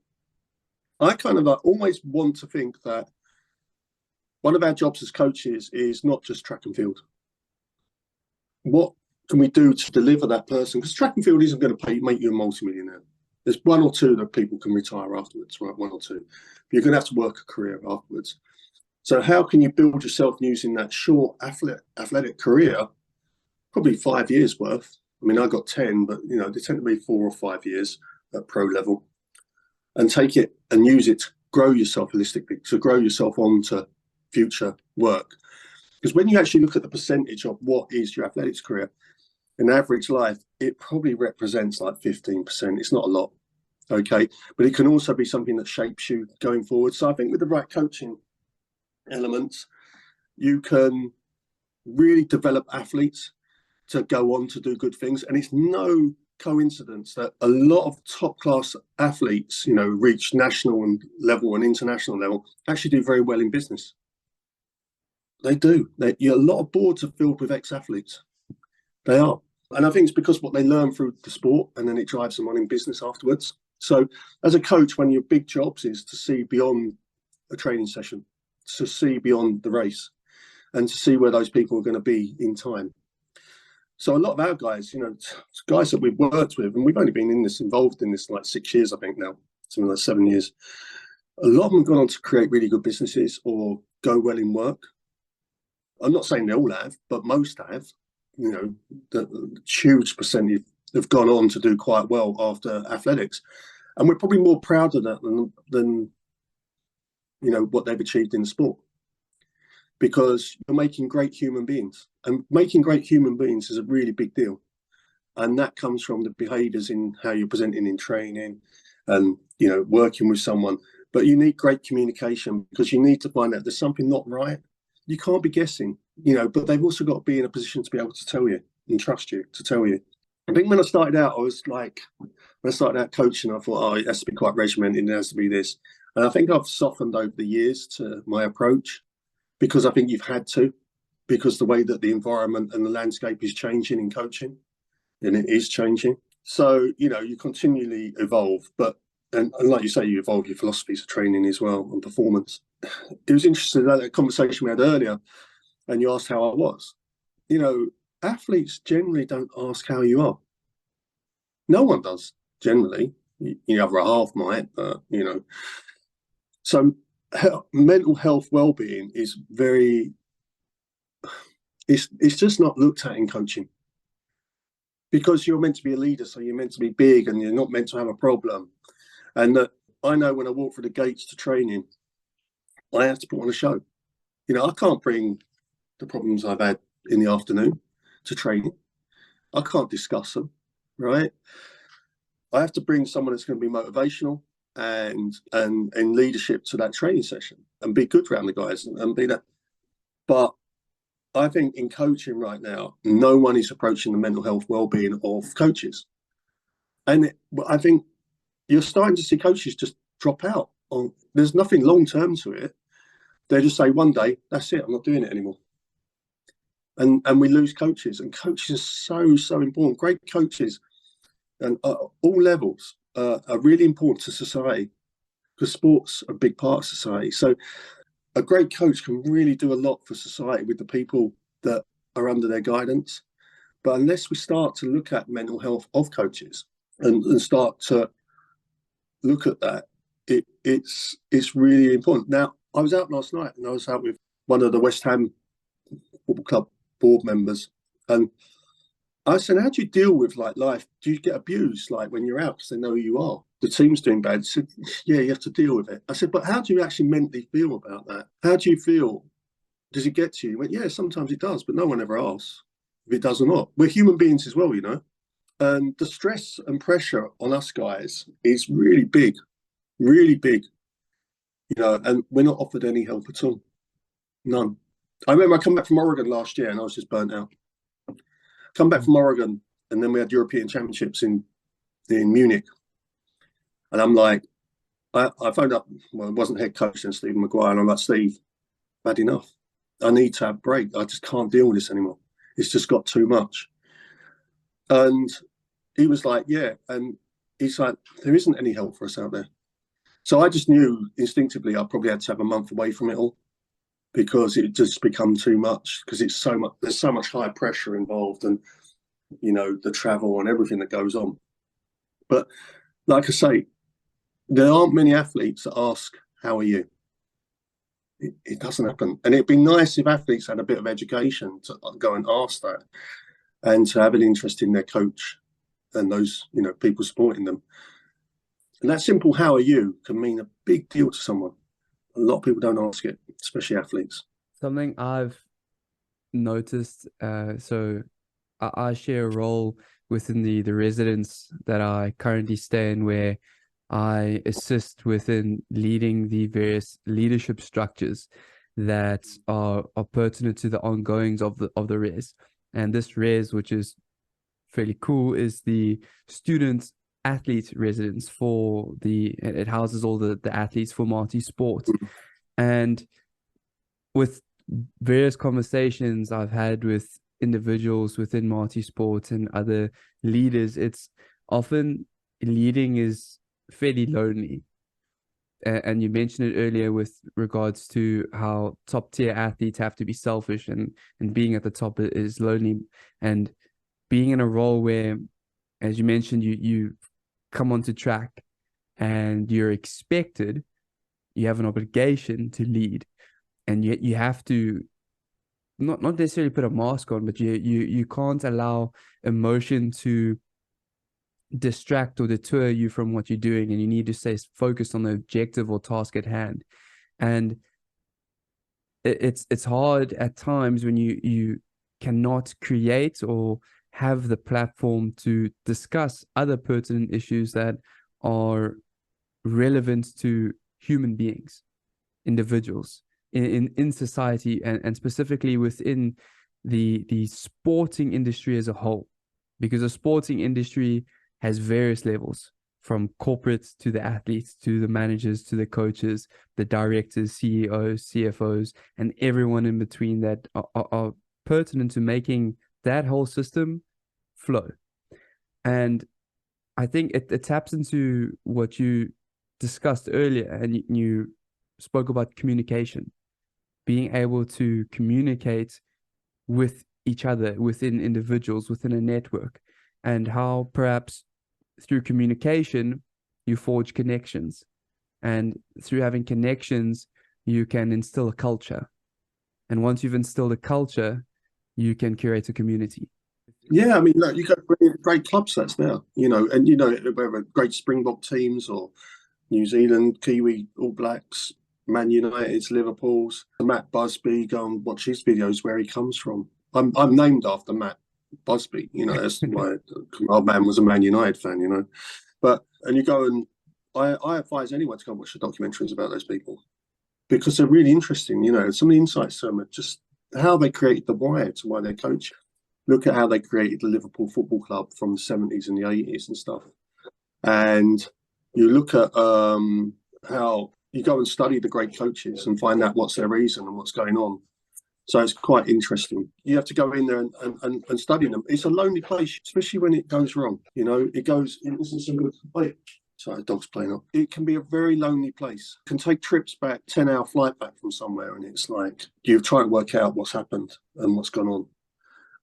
I kind of like always want to think that one of our jobs as coaches is not just track and field. What can we do to deliver that person? Because track and field isn't going to make you a multimillionaire. There's one or two that people can retire afterwards, right? One or two. But you're going to have to work a career afterwards. So how can you build yourself using that short athletic career, probably 5 years worth? I mean, I got 10, but, you know, they tend to be 4 or 5 years at pro level, and take it and use it to grow yourself holistically, to grow yourself onto future work. Because when you actually look at the percentage of what is your athletics career, in average life, it probably represents like 15%. It's not a lot, okay? But it can also be something that shapes you going forward. So I think with the right coaching elements, you can really develop athletes to go on to do good things. And it's no coincidence that a lot of top class athletes, you know, reach national level and international level, actually do very well in business. They do. A lot of boards are filled with ex-athletes. They are. And I think it's because what they learn through the sport, and then it drives them on in business afterwards. So as a coach, one of your big jobs is to see beyond a training session, to see beyond the race, and to see where those people are going to be in time. So a lot of our guys, you know, guys that we've worked with, and we've only been involved in this like 6 years, I think now, something like 7 years. A lot of them have gone on to create really good businesses or go well in work. I'm not saying they all have, but most have. You know, the huge percentage have gone on to do quite well after athletics. And we're probably more proud of that than you know, what they've achieved in the sport. Because you're making great human beings. And making great human beings is a really big deal. And that comes from the behaviours in how you're presenting in training and, you know, working with someone. But you need great communication, because you need to find out there's something not right. you can't be guessing, but they've also got to be in a position to be able to tell you and trust you to tell you. I think when I started out, when I started out coaching, I thought, oh, it has to be quite regimented, it has to be this. And I think I've softened over the years to my approach, because I think you've had to, because the way that the environment and the landscape is changing in coaching, and it is changing. So, you continually evolve, and like you say, you evolve your philosophies of training as well and performance. It was interesting, that conversation we had earlier, and you asked how I was. Athletes generally don't ask how you are. No one does, generally. The other half might, but, So mental health well-being is it's just not looked at in coaching, because you're meant to be a leader, so you're meant to be big and you're not meant to have a problem. And I know when I walk through the gates to training, I have to put on a show. I can't bring the problems I've had in the afternoon to training. I can't discuss them, right? I have to bring someone that's going to be motivational and leadership to that training session and be good around the guys and be that. But I think in coaching right now, no one is approaching the mental health well-being of coaches. And I think you're starting to see coaches just drop out. There's nothing long-term to it. They just say one day, that's it, I'm not doing it anymore. And we lose coaches, and coaches are so important. Great coaches and all levels are really important to society, because sports are a big part of society. So a great coach can really do a lot for society with the people that are under their guidance. But unless we start to look at mental health of coaches and start to look at that, it's really important. Now, I was out last night, and I was out with one of the West Ham Football Club board members, and I said, how do you deal with life? Do you get abused when you're out because they know who you are? The team's doing bad. He said, yeah, you have to deal with it. I said, but how do you actually mentally feel about that? How do you feel? Does it get to you? He went, yeah, sometimes it does, but no one ever asks if it does or not. We're human beings as well, and the stress and pressure on us guys is really big, and we're not offered any help at all. None. I remember I come back from Oregon last year and I was just burnt out. Come back from Oregon, and then we had European Championships in Munich. And I'm like, I phoned up, well, it wasn't head coach and Stephen Maguire, and I'm like, Steve, I've had enough. I need to have a break. I just can't deal with this anymore. It's just got too much. And he was like, yeah. And he's like, there isn't any help for us out there. So I just knew instinctively I probably had to have a month away from it all, because it just become too much, because it's so much, there's so much high pressure involved, and the travel and everything that goes on. But like I say, there aren't many athletes that ask, how are you? It doesn't happen. And it'd be nice if athletes had a bit of education to go and ask that, and to have an interest in their coach and those people supporting them. And that simple how are you can mean a big deal to someone. A lot of people don't ask it, especially athletes. Something I've noticed, so I share a role within the residence that I currently stay in, where I assist within leading the various leadership structures that are pertinent to the ongoings of the res. And this res, which is fairly cool, is the student athlete residence it houses all the athletes for multi-sport. And with various conversations I've had with individuals within multi-sport and other leaders, it's often leading is fairly lonely. And you mentioned it earlier with regards to how top tier athletes have to be selfish, and being at the top is lonely. And being in a role where, as you mentioned, you come onto track and you're expected, you have an obligation to lead, and yet you have to not necessarily put a mask on, but you can't allow emotion to distract or deter you from what you're doing, and you need to stay focused on the objective or task at hand. And it's hard at times when you cannot create or have the platform to discuss other pertinent issues that are relevant to human beings, individuals, in society, and specifically within the sporting industry as a whole, because the sporting industry has various levels, from corporates to the athletes to the managers to the coaches, the directors, CEOs, CFOs, and everyone in between that are pertinent to making that whole system flow. And I think it taps into what you discussed earlier, and you spoke about communication, being able to communicate with each other, within individuals, within a network, and how perhaps through communication you forge connections, and through having connections you can instill a culture, and once you've instilled a culture you can curate a community. Yeah, I mean, look, you got great club sets now, and whether great Springbok teams or New Zealand, Kiwi, All Blacks, Man United's, Liverpool's. Matt Busby, go and watch his videos where he comes from. I'm named after Matt Busby, that's my old man was a Man United fan, and you go and I advise anyone to go and watch the documentaries about those people, because they're really interesting, some of the insights to them are just how they created the why to why they coach. Look at how they created the Liverpool Football Club from the 70s and the 80s and stuff. And you look at how you go and study the great coaches and find out what's their reason and what's going on. So it's quite interesting. You have to go in there and study them. It's a lonely place, especially when it goes wrong. It goes, it isn't so good. Wait, sorry, the dog's playing up. It can be a very lonely place. It can take trips back, 10-hour flight back from somewhere, and it's like you try to work out what's happened and what's gone on.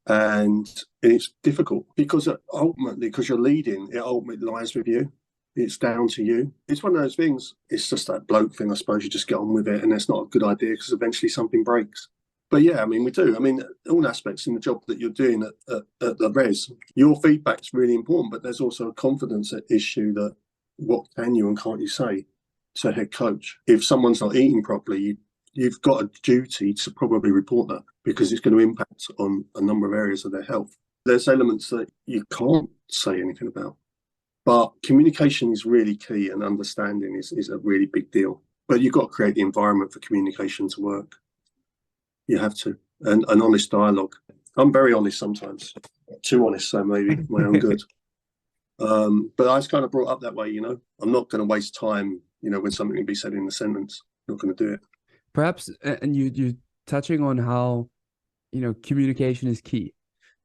And it's difficult because ultimately, because you're leading, it ultimately lies with you. It's down to you. It's one of those things. It's just that bloke thing, I suppose. You just get on with it, and it's not a good idea because eventually something breaks. But yeah, I mean, we do. I mean, all aspects in the job that you're doing at the res, your feedback's really important, but there's also a confidence issue that what can you and can't you say to head coach? If someone's not eating properly, you've got a duty to probably report that, because it's going to impact on a number of areas of their health. There's elements that you can't say anything about, but communication is really key, and understanding is a really big deal. But you've got to create the environment for communication to work. You have to, and an honest dialogue. I'm very honest sometimes, too honest, so maybe my own good. But I was kind of brought up that way, I'm not going to waste time, when something can be said in a sentence. I'm not going to do it. Perhaps, and you touching on how, communication is key.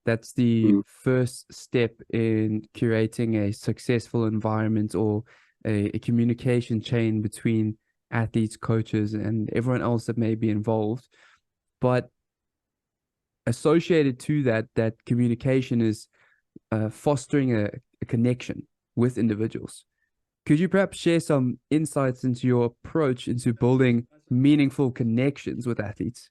That's the first step in curating a successful environment, or a communication chain between athletes, coaches, and everyone else that may be involved. But associated to that communication is fostering a connection with individuals. Could you perhaps share some insights into your approach into building meaningful connections with athletes?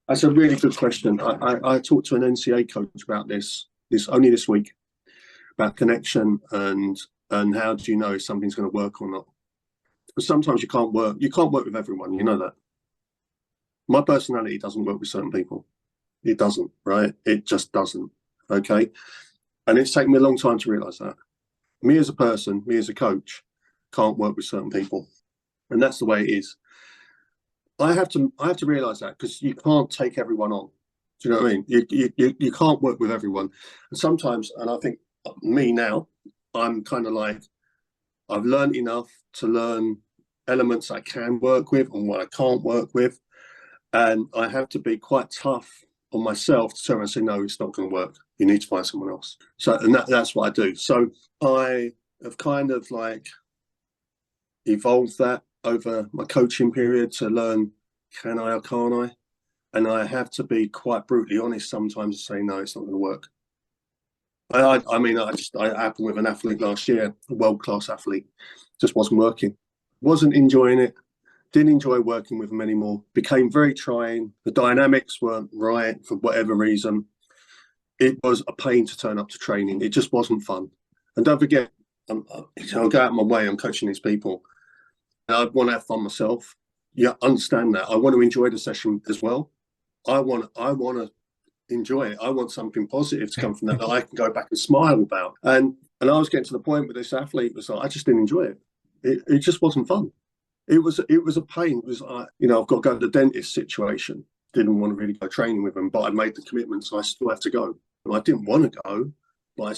That's a really good question. I talked to an NCAA coach about this only this week, about connection and how do you know if something's going to work or not? Because sometimes you can't work with everyone, you know that. My personality doesn't work with certain people. It doesn't, right? It just doesn't. Okay. And it's taken me a long time to realize that. Me as a person, me as a coach, can't work with certain people. And that's the way it is. I have to realize that, because you can't take everyone on. Do you know what I mean? You can't work with everyone. And sometimes, and I think me now, I'm kind of like, I've learned enough to learn elements I can work with and what I can't work with. And I have to be quite tough on myself to turn around and say, no, it's not going to work. You need to find someone else. So, and that's what I do. So I have kind of like evolved that over my coaching period to learn, can I or can't I? And I have to be quite brutally honest sometimes to say, no, it's not going to work. I mean, I happened with an athlete last year, a world-class athlete, just wasn't working. Wasn't enjoying it. Didn't enjoy working with them anymore. Became very trying. The dynamics weren't right for whatever reason. It was a pain to turn up to training. It just wasn't fun. And don't forget, I'll go out of my way. I'm coaching these people. And I want to have fun myself. Yeah, understand that. I want to enjoy the session as well. I want to enjoy it. I want something positive to come from that I can go back and smile about. And I was getting to the point where this athlete was like, I just didn't enjoy it. It just wasn't fun. It was a pain. It was like, I've got to go to the dentist situation. Didn't want to really go training with them, but I made the commitment, so I still have to go. And I didn't want to go, but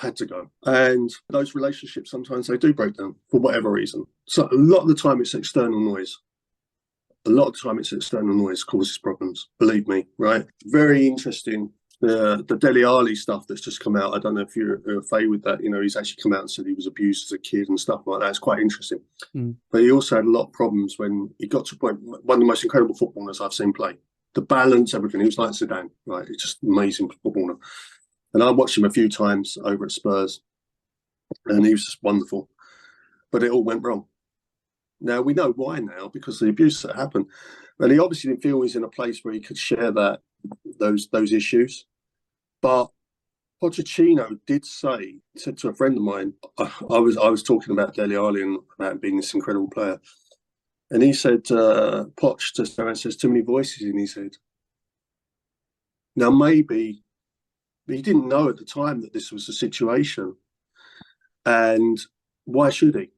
I had to go. And those relationships, sometimes they do break down for whatever reason. So a lot of the time it's external noise. A lot of the time it's external noise causes problems, believe me, right? Very interesting. The Dele Alli stuff that's just come out. I don't know if you're familiar with that. He's actually come out and said he was abused as a kid and stuff like that. It's quite interesting. But he also had a lot of problems when he got to a point. One of the most incredible footballers I've seen play. The balance, everything. He was like Zidane, right? It's just amazing footballer. And I watched him a few times over at Spurs, and he was just wonderful. But it all went wrong. Now we know why now, because of the abuse that happened. And he obviously didn't feel he was in a place where he could share those issues. But Pochettino said to a friend of mine, I was talking about Dele Alli and about being this incredible player. And he said, Poch just says too many voices in his head. Now, maybe he didn't know at the time that this was the situation. And why should he?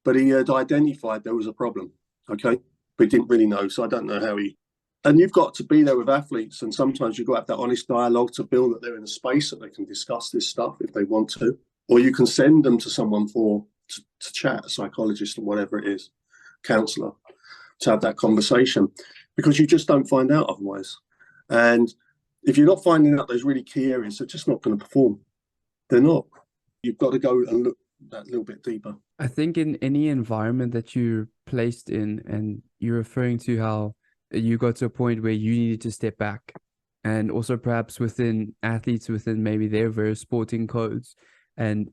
But he had identified there was a problem, okay? But he didn't really know, so I don't know how he... And you've got to be there with athletes, and sometimes you've got to have that honest dialogue to build that they're in a space that they can discuss this stuff if they want to. Or you can send them to someone to chat, a psychologist or whatever it is, counsellor, to have that conversation, because you just don't find out otherwise. And if you're not finding out those really key areas, they're just not going to perform. They're not. You've got to go and look that little bit deeper. I think in any environment that you're placed in, and you're referring to how you got to a point where you needed to step back, and also perhaps within athletes, within maybe their various sporting codes, and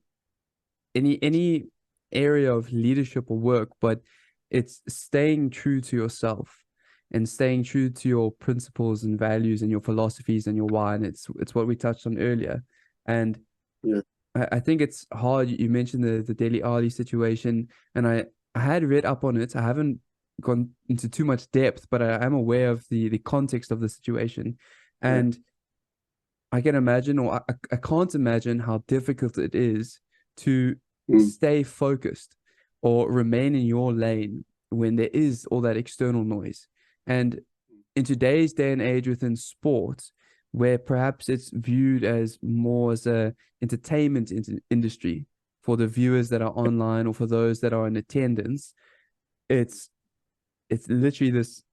any area of leadership or work, but it's staying true to yourself and staying true to your principles and values and your philosophies and your why. And it's what we touched on earlier. And yeah, I think it's hard. You mentioned the Dele Alli situation, and I had read up on it. I haven't gone into too much depth, but I am aware of the context of the situation. And I can imagine, or I can't imagine how difficult it is to stay focused or remain in your lane when there is all that external noise. And in today's day and age within sports, where perhaps it's viewed as more as a entertainment industry for the viewers that are online or for those that are in attendance, it's literally this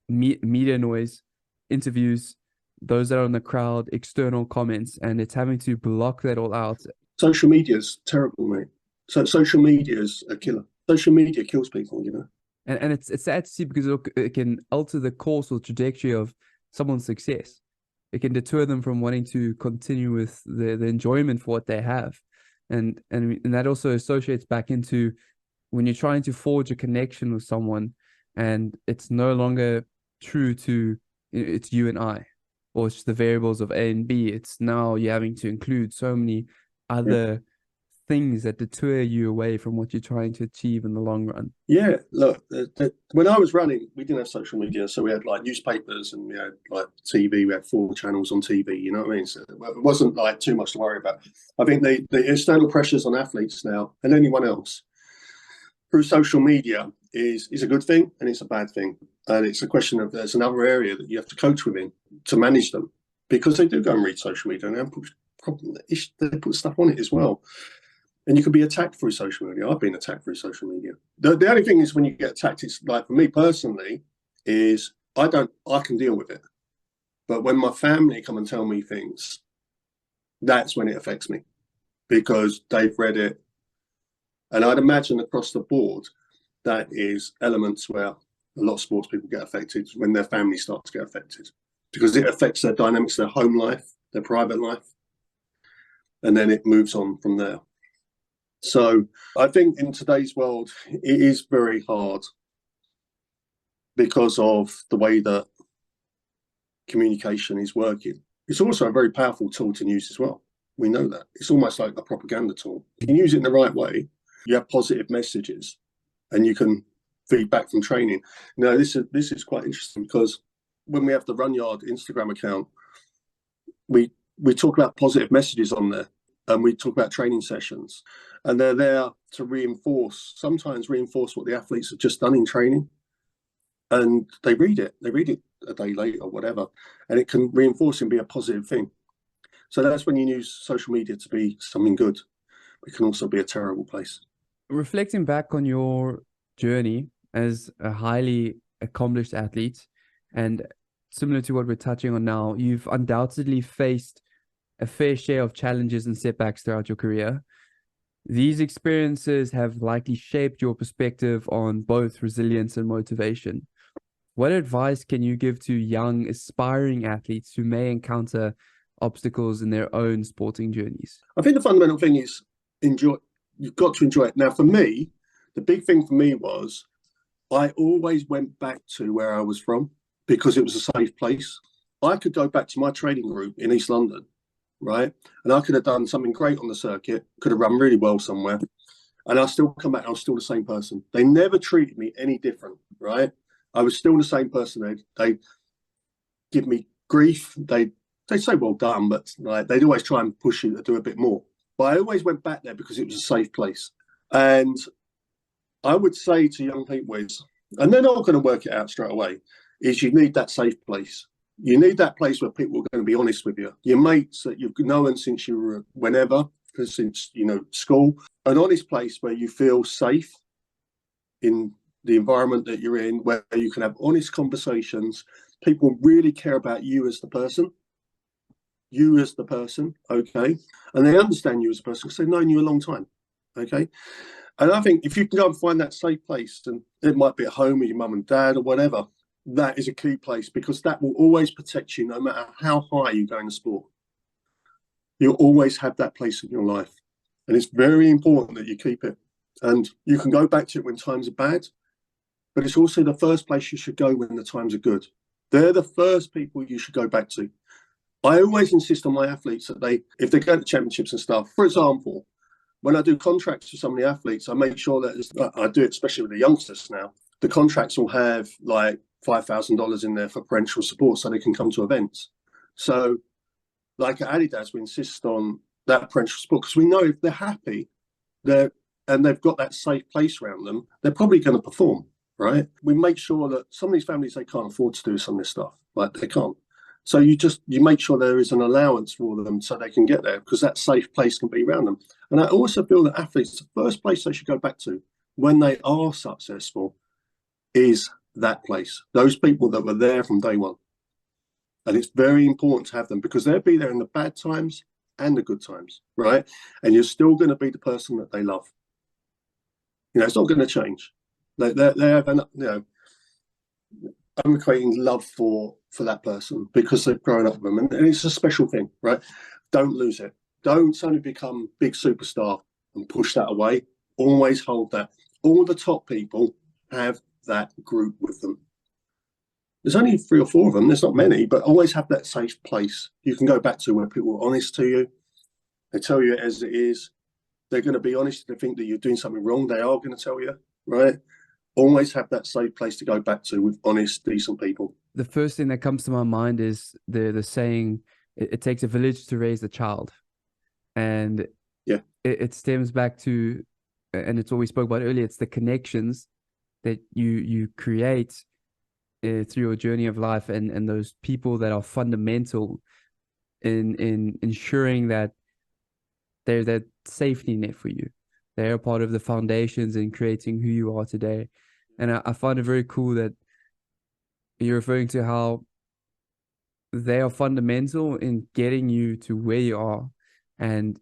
media noise, interviews, those that are in the crowd, external comments, and it's having to block that all out. Social media is terrible, mate. So social media is a killer. Social media kills people, And it's sad to see, because it can alter the course or trajectory of someone's success. It can deter them from wanting to continue with the enjoyment for what they have. And that also associates back into when you're trying to forge a connection with someone and it's no longer true to it's you and I, or it's the variables of A and B. It's now you're having to include so many other things that deter you away from what you're trying to achieve in the long run. Yeah, look, when I was running, we didn't have social media, so we had like newspapers and we had like TV. We had 4 channels on TV. You know what I mean? So it wasn't like too much to worry about. I think the external pressures on athletes now and anyone else through social media is a good thing and it's a bad thing. And it's a question of there's another area that you have to coach within to manage them, because they do go and read social media and they put stuff on it as well. And you can be attacked through social media. I've been attacked through social media. The only thing is when you get attacked, it's like, for me personally, is I can deal with it. But when my family come and tell me things, that's when it affects me, because they've read it. And I'd imagine across the board, that is elements where a lot of sports people get affected when their family starts to get affected, because it affects their dynamics, their home life, their private life. And then it moves on from there. So I think in today's world, it is very hard because of the way that communication is working. It's also a very powerful tool to use as well. We know that. It's almost like a propaganda tool. You can use it in the right way. You have positive messages and you can feed back from training. Now, this is quite interesting, because when we have the Runyard Instagram account, we talk about positive messages on there. and we talk about training sessions, and they're there to sometimes reinforce what the athletes have just done in training. And they read it a day later or whatever, and it can reinforce and be a positive thing. So that's when you use social media to be something good. It can also be a terrible place. Reflecting back on your journey as a highly accomplished athlete, and similar to what we're touching on now, you've undoubtedly faced a fair share of challenges and setbacks throughout your career. These experiences have likely shaped your perspective on both resilience and motivation. What advice can you give to young, aspiring athletes who may encounter obstacles in their own sporting journeys? I think the fundamental thing is enjoy. You've got to enjoy it. Now, for me, the big thing for me was I always went back to where I was from because it was a safe place. I could go back to my training group in East London, right? And I could have done something great on the circuit, could have run really well somewhere, and I'll still come back and I was still the same person. They never treated me any different, right? I was still the same person. They give me grief. They say well done, but like they'd always try and push you to do a bit more. But I always went back there because it was a safe place. And I would say to young people and they're not going to work it out straight away, is you need that safe place. You need that place where people are going to be honest with you. Your mates that you've known since you were since school. An honest place where you feel safe in the environment that you're in, where you can have honest conversations. People really care about you as the person. Okay? And they understand you as a person because they've known you a long time, okay? And I think if you can go and find that safe place, and it might be at home with your mum and dad or whatever, that is a key place because that will always protect you no matter how high you go in the sport. You'll always have that place in your life. And it's very important that you keep it. And you can go back to it when times are bad, but it's also the first place you should go when the times are good. They're the first people you should go back to. I always insist on my athletes that if they go to championships and stuff, for example, when I do contracts for some of the athletes, I make sure that I do it, especially with the youngsters now, the contracts will have like $5,000 in there for parental support so they can come to events. So like at Adidas, we insist on that parental support because we know if they're happy and they've got that safe place around them, they're probably going to perform, right? We make sure that some of these families, they can't afford to do some of this stuff. Like they can't. So you make sure there is an allowance for them so they can get there because that safe place can be around them. And I also feel that athletes, the first place they should go back to when they are successful is that place. Those people that were there from day one. And it's very important to have them because they'll be there in the bad times and the good times, right? And you're still going to be the person that they love. It's not going to change. They have I'm creating love for that person because they've grown up with them, and it's a special thing, right? Don't lose it. Don't suddenly become big superstar and push that away. Always hold that. All the top people have that group with them. There's only 3 or 4 of them. There's not many, but always have that safe place you can go back to where people are honest to you. They tell you it as it is. They're going to be honest. If they think that you're doing something wrong, they are going to tell you, right? Always have that safe place to go back to with honest, decent people. The first thing that comes to my mind is the saying, it takes a village to raise a child. And yeah, it stems back to, and it's what we spoke about earlier, it's the connections that you create through your journey of life and those people that are fundamental in ensuring that they're that safety net for you. They are part of the foundations in creating who you are today. And I find it very cool that you're referring to how they are fundamental in getting you to where you are. And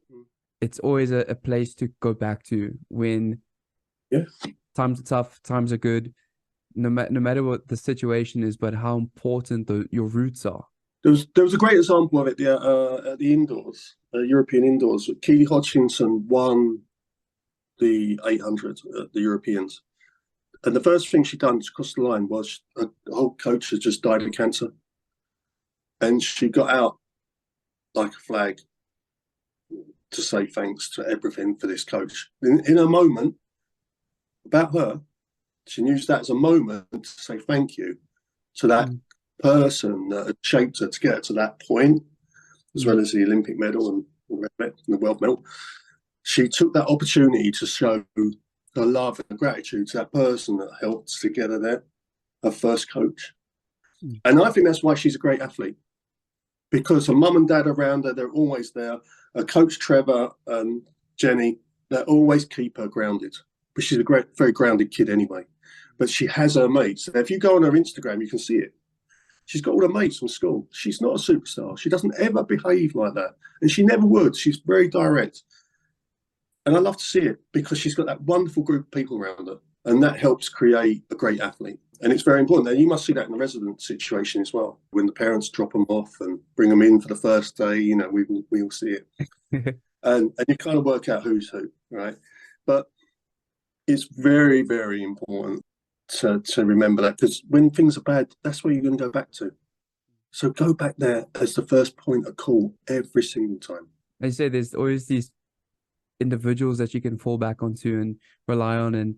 it's always a place to go back to when times are tough, times are good, no matter what the situation is, but how important your roots are. There was a great example of it at the indoors, European indoors. Keely Hodgkinson won the 800 at the Europeans. And the first thing she done to cross the line was her whole coach had just died of cancer. And she got out like a flag to say thanks to everything for this coach. In a moment, about her, she used that as a moment to say thank you to that person that had shaped her to get her to that point, as well as the Olympic medal and the world medal. She took that opportunity to show her love and gratitude to that person that helped to get her there, her first coach. And I think that's why she's a great athlete, because her mum and dad around her, they're always there. Her coach Trevor and Jenny, they always keep her grounded. But she's a very grounded kid anyway. But she has her mates. If you go on her Instagram, you can see it. She's got all her mates from school. She's not a superstar. She doesn't ever behave like that. And she never would. She's very direct. And I love to see it because she's got that wonderful group of people around her. And that helps create a great athlete. And it's very important. And you must see that in the resident situation as well. When the parents drop them off and bring them in for the first day, you know, we all see it. and you kind of work out who's who, right? But it's very, very important to remember that, because when things are bad, that's where you're going to go back to. So go back there as the first point of call every single time. As you say, there's always these individuals that you can fall back onto and rely on. And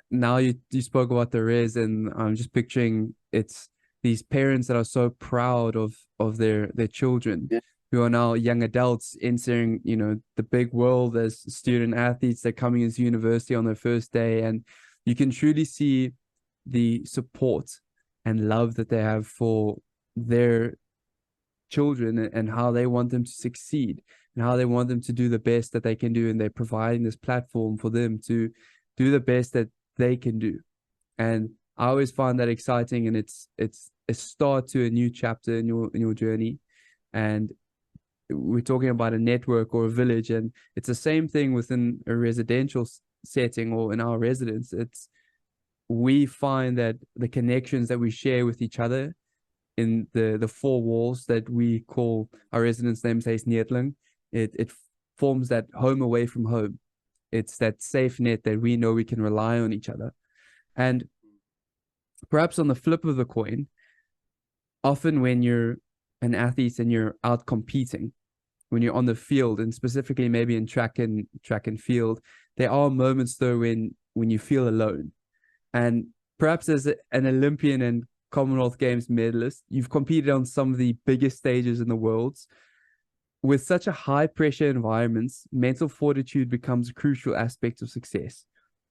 now you spoke about the res, and I'm just picturing it's these parents that are so proud of their children, who are now young adults entering, you know, the big world as student athletes. They're coming into university on their first day, and you can truly see the support and love that they have for their children and how they want them to succeed and how they want them to do the best that they can do. And they're providing this platform for them to do the best that they can do. And I always find that exciting, and it's a start to a new chapter in your journey. And we're talking about a network or a village, and it's the same thing within a residential setting or in our residence. We find that the connections that we share with each other in the four walls that we call our residence namespace Neetling, it forms that home away from home. It's that safe net that we know we can rely on each other. And perhaps on the flip of the coin, often when you're an athlete and you're out competing, when you're on the field, and specifically maybe in track and field, there are moments though when you feel alone. And perhaps as an Olympian and Commonwealth Games medalist, you've competed on some of the biggest stages in the world. With such a high pressure environment, mental fortitude becomes a crucial aspect of success.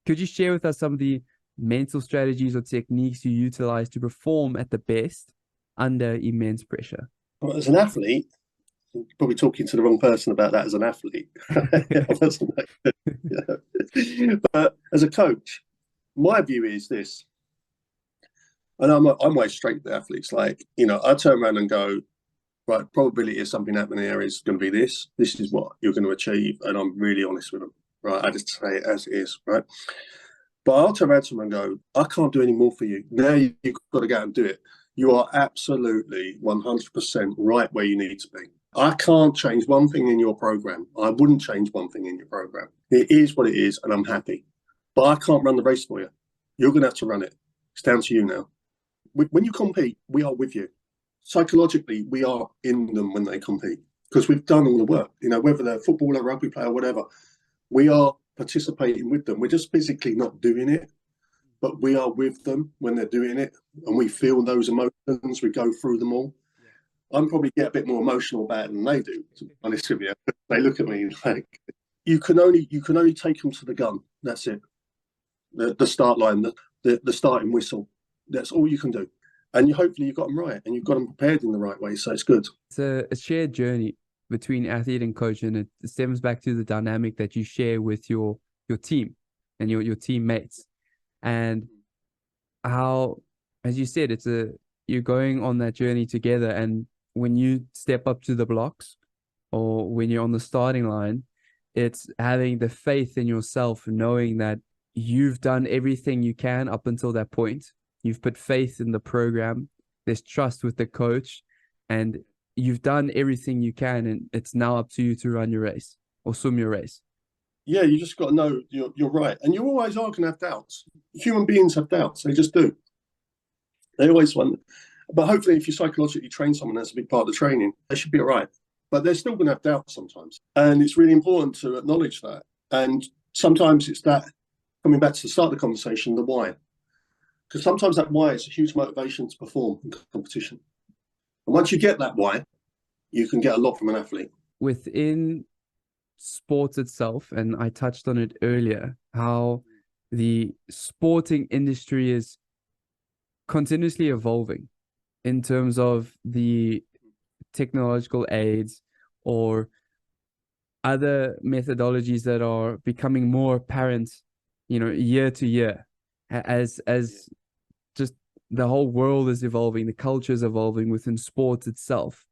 Could you share with us some of the mental strategies or techniques you utilize to perform at the best under immense pressure? Well, as an athlete, probably talking to the wrong person about that as an athlete. But as a coach, my view is this, and I'm always straight to athletes. Like, you know, I turn around and go, right, probability of something happening here is going to be this. This is what you're going to achieve, and I'm really honest with them, right? I just say it as it is, right? But I'll turn around to them and go, I can't do any more for you. Now you've got to go out and do it. You are absolutely 100% right where you need to be. I can't change one thing in your program. I wouldn't change one thing in your program. It is what it is, and I'm happy. But I can't run the race for you. You're going to have to run it. It's down to you now. When you compete, we are with you. Psychologically, we are in them when they compete, because we've done all the work. You know, whether they're a footballer, rugby player, whatever, we are participating with them. We're just physically not doing it, but we are with them when they're doing it, and we feel those emotions. We go through them all. I'm probably get a bit more emotional about it than they do, to be honest with you. They look at me like, you can only take them to the gun. That's it. The start line, the starting whistle. That's all you can do. And hopefully you've got them right, and you've got them prepared in the right way, so it's good. It's a shared journey between athlete and coach, and it stems back to the dynamic that you share with your team and your teammates, and how, as you said, you're going on that journey together. And when you step up to the blocks, or when you're on the starting line, it's having the faith in yourself, knowing that you've done everything you can up until that point. You've put faith in the program. There's trust with the coach, and you've done everything you can, and it's now up to you to run your race or swim your race. Yeah, you just got to know you're right. And you always are going to have doubts. Human beings have doubts. They just do. They always want. But hopefully, if you psychologically train someone, that's a big part of the training, they should be all right. But they're still going to have doubts sometimes. And it's really important to acknowledge that. And sometimes it's that, coming back to the start of the conversation, the why. Because sometimes that why is a huge motivation to perform in competition. And once you get that why, you can get a lot from an athlete. Within sport itself, and I touched on it earlier, how the sporting industry is continuously evolving in terms of the technological aids or other methodologies that are becoming more apparent, year to year, as just the whole world is evolving, the culture is evolving within sports itself.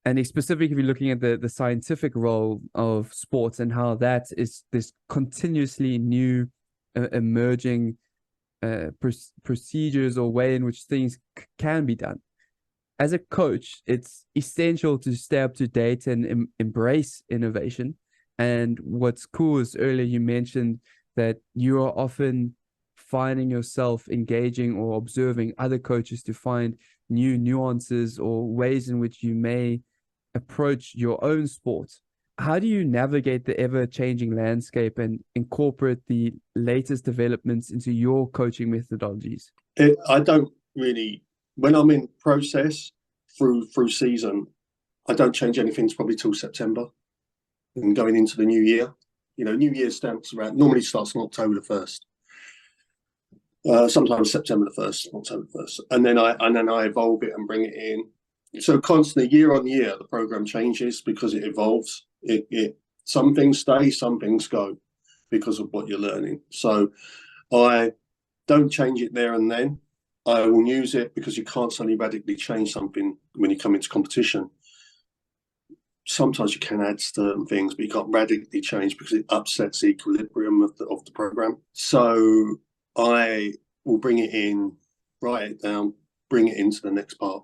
And specifically looking at the scientific role of sports and how that is this continuously new emerging procedures or way in which things can be done. As a coach, it's essential to stay up to date and embrace innovation. And what's cool is earlier you mentioned that you are often finding yourself engaging or observing other coaches to find new nuances or ways in which you may approach your own sport. How do you navigate the ever-changing landscape and incorporate the latest developments into your coaching methodologies? I don't really, when I'm in process through season, I don't change anything probably till September and going into the new year. New Year normally starts on October the 1st. Sometimes September the 1st, October the 1st. And then I evolve it and bring it in. So constantly, year on year, the program changes because it evolves. Some things stay, some things go because of what you're learning. So I don't change it there and then. I will use it because you can't suddenly radically change something when you come into competition. Sometimes you can add certain things, but you can't radically change because it upsets the equilibrium of the program. So I will bring it in, write it down, bring it into the next part,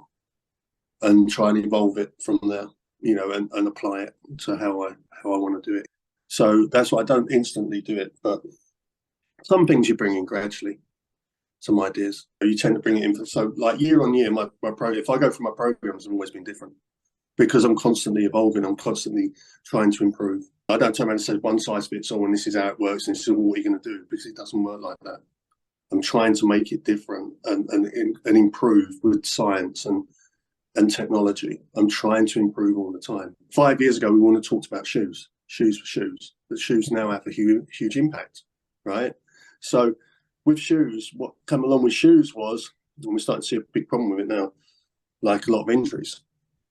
and try and evolve it from there, and apply it to how I want to do it. So that's why I don't instantly do it, but some things you bring in gradually, some ideas. You tend to bring it in. So like year on year, if I go through my programs, have always been different because I'm constantly evolving. I'm constantly trying to improve. I don't turn around and say one size fits all and this is how it works and this is what you're going to do, because it doesn't work like that. I'm trying to make it different and improve with science and technology. I'm trying to improve all the time. 5 years ago, we want to talk about shoes for shoes. But shoes now have a huge impact, right? So with shoes, what came along with shoes was, and we're starting to see a big problem with it now, like a lot of injuries,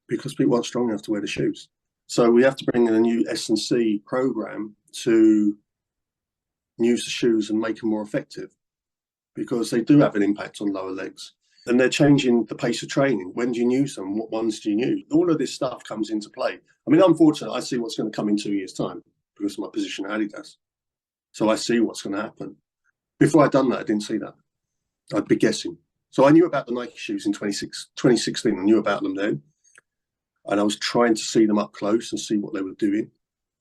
because people aren't strong enough to wear the shoes. So we have to bring in a new S&C program to use the shoes and make them more effective, because they do have an impact on lower legs. And they're changing the pace of training. When do you use them? What ones do you use? All of this stuff comes into play. I mean, unfortunately, I see what's going to come in 2 years' time because of my position at Adidas. So I see what's going to happen. Before I'd done that, I didn't see that. I'd be guessing. So I knew about the Nike shoes in 2016. I knew about them then. And I was trying to see them up close and see what they were doing.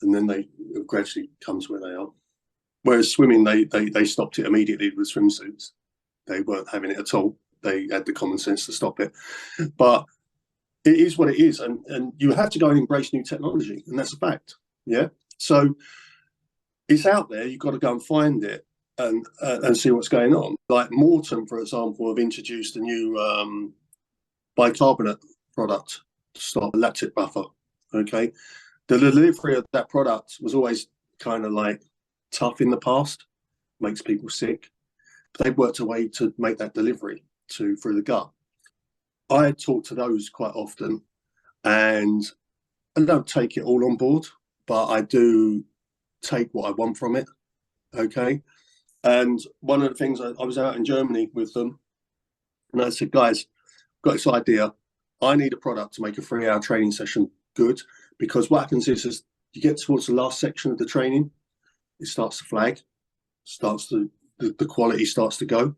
And then they gradually come to where they are. Whereas swimming, they stopped it immediately with swimsuits. They weren't having it at all. They had the common sense to stop it. But it is what it is. And you have to go and embrace new technology. And that's a fact. Yeah. So it's out there. You've got to go and find it and see what's going on. Like Morton, for example, have introduced a new bicarbonate product to stop lactic buffer. Okay. The delivery of that product was always kind of like tough in the past, makes people sick. But they've worked a way to make that delivery through the gut. I talk to those quite often, and I don't take it all on board, but I do take what I want from it. Okay. And one of the things, I was out in Germany with them, and I said, guys, I've got this idea. I need a product to make a 3-hour training session good, because what happens is you get towards the last section of the training, it starts to flag, the quality starts to go.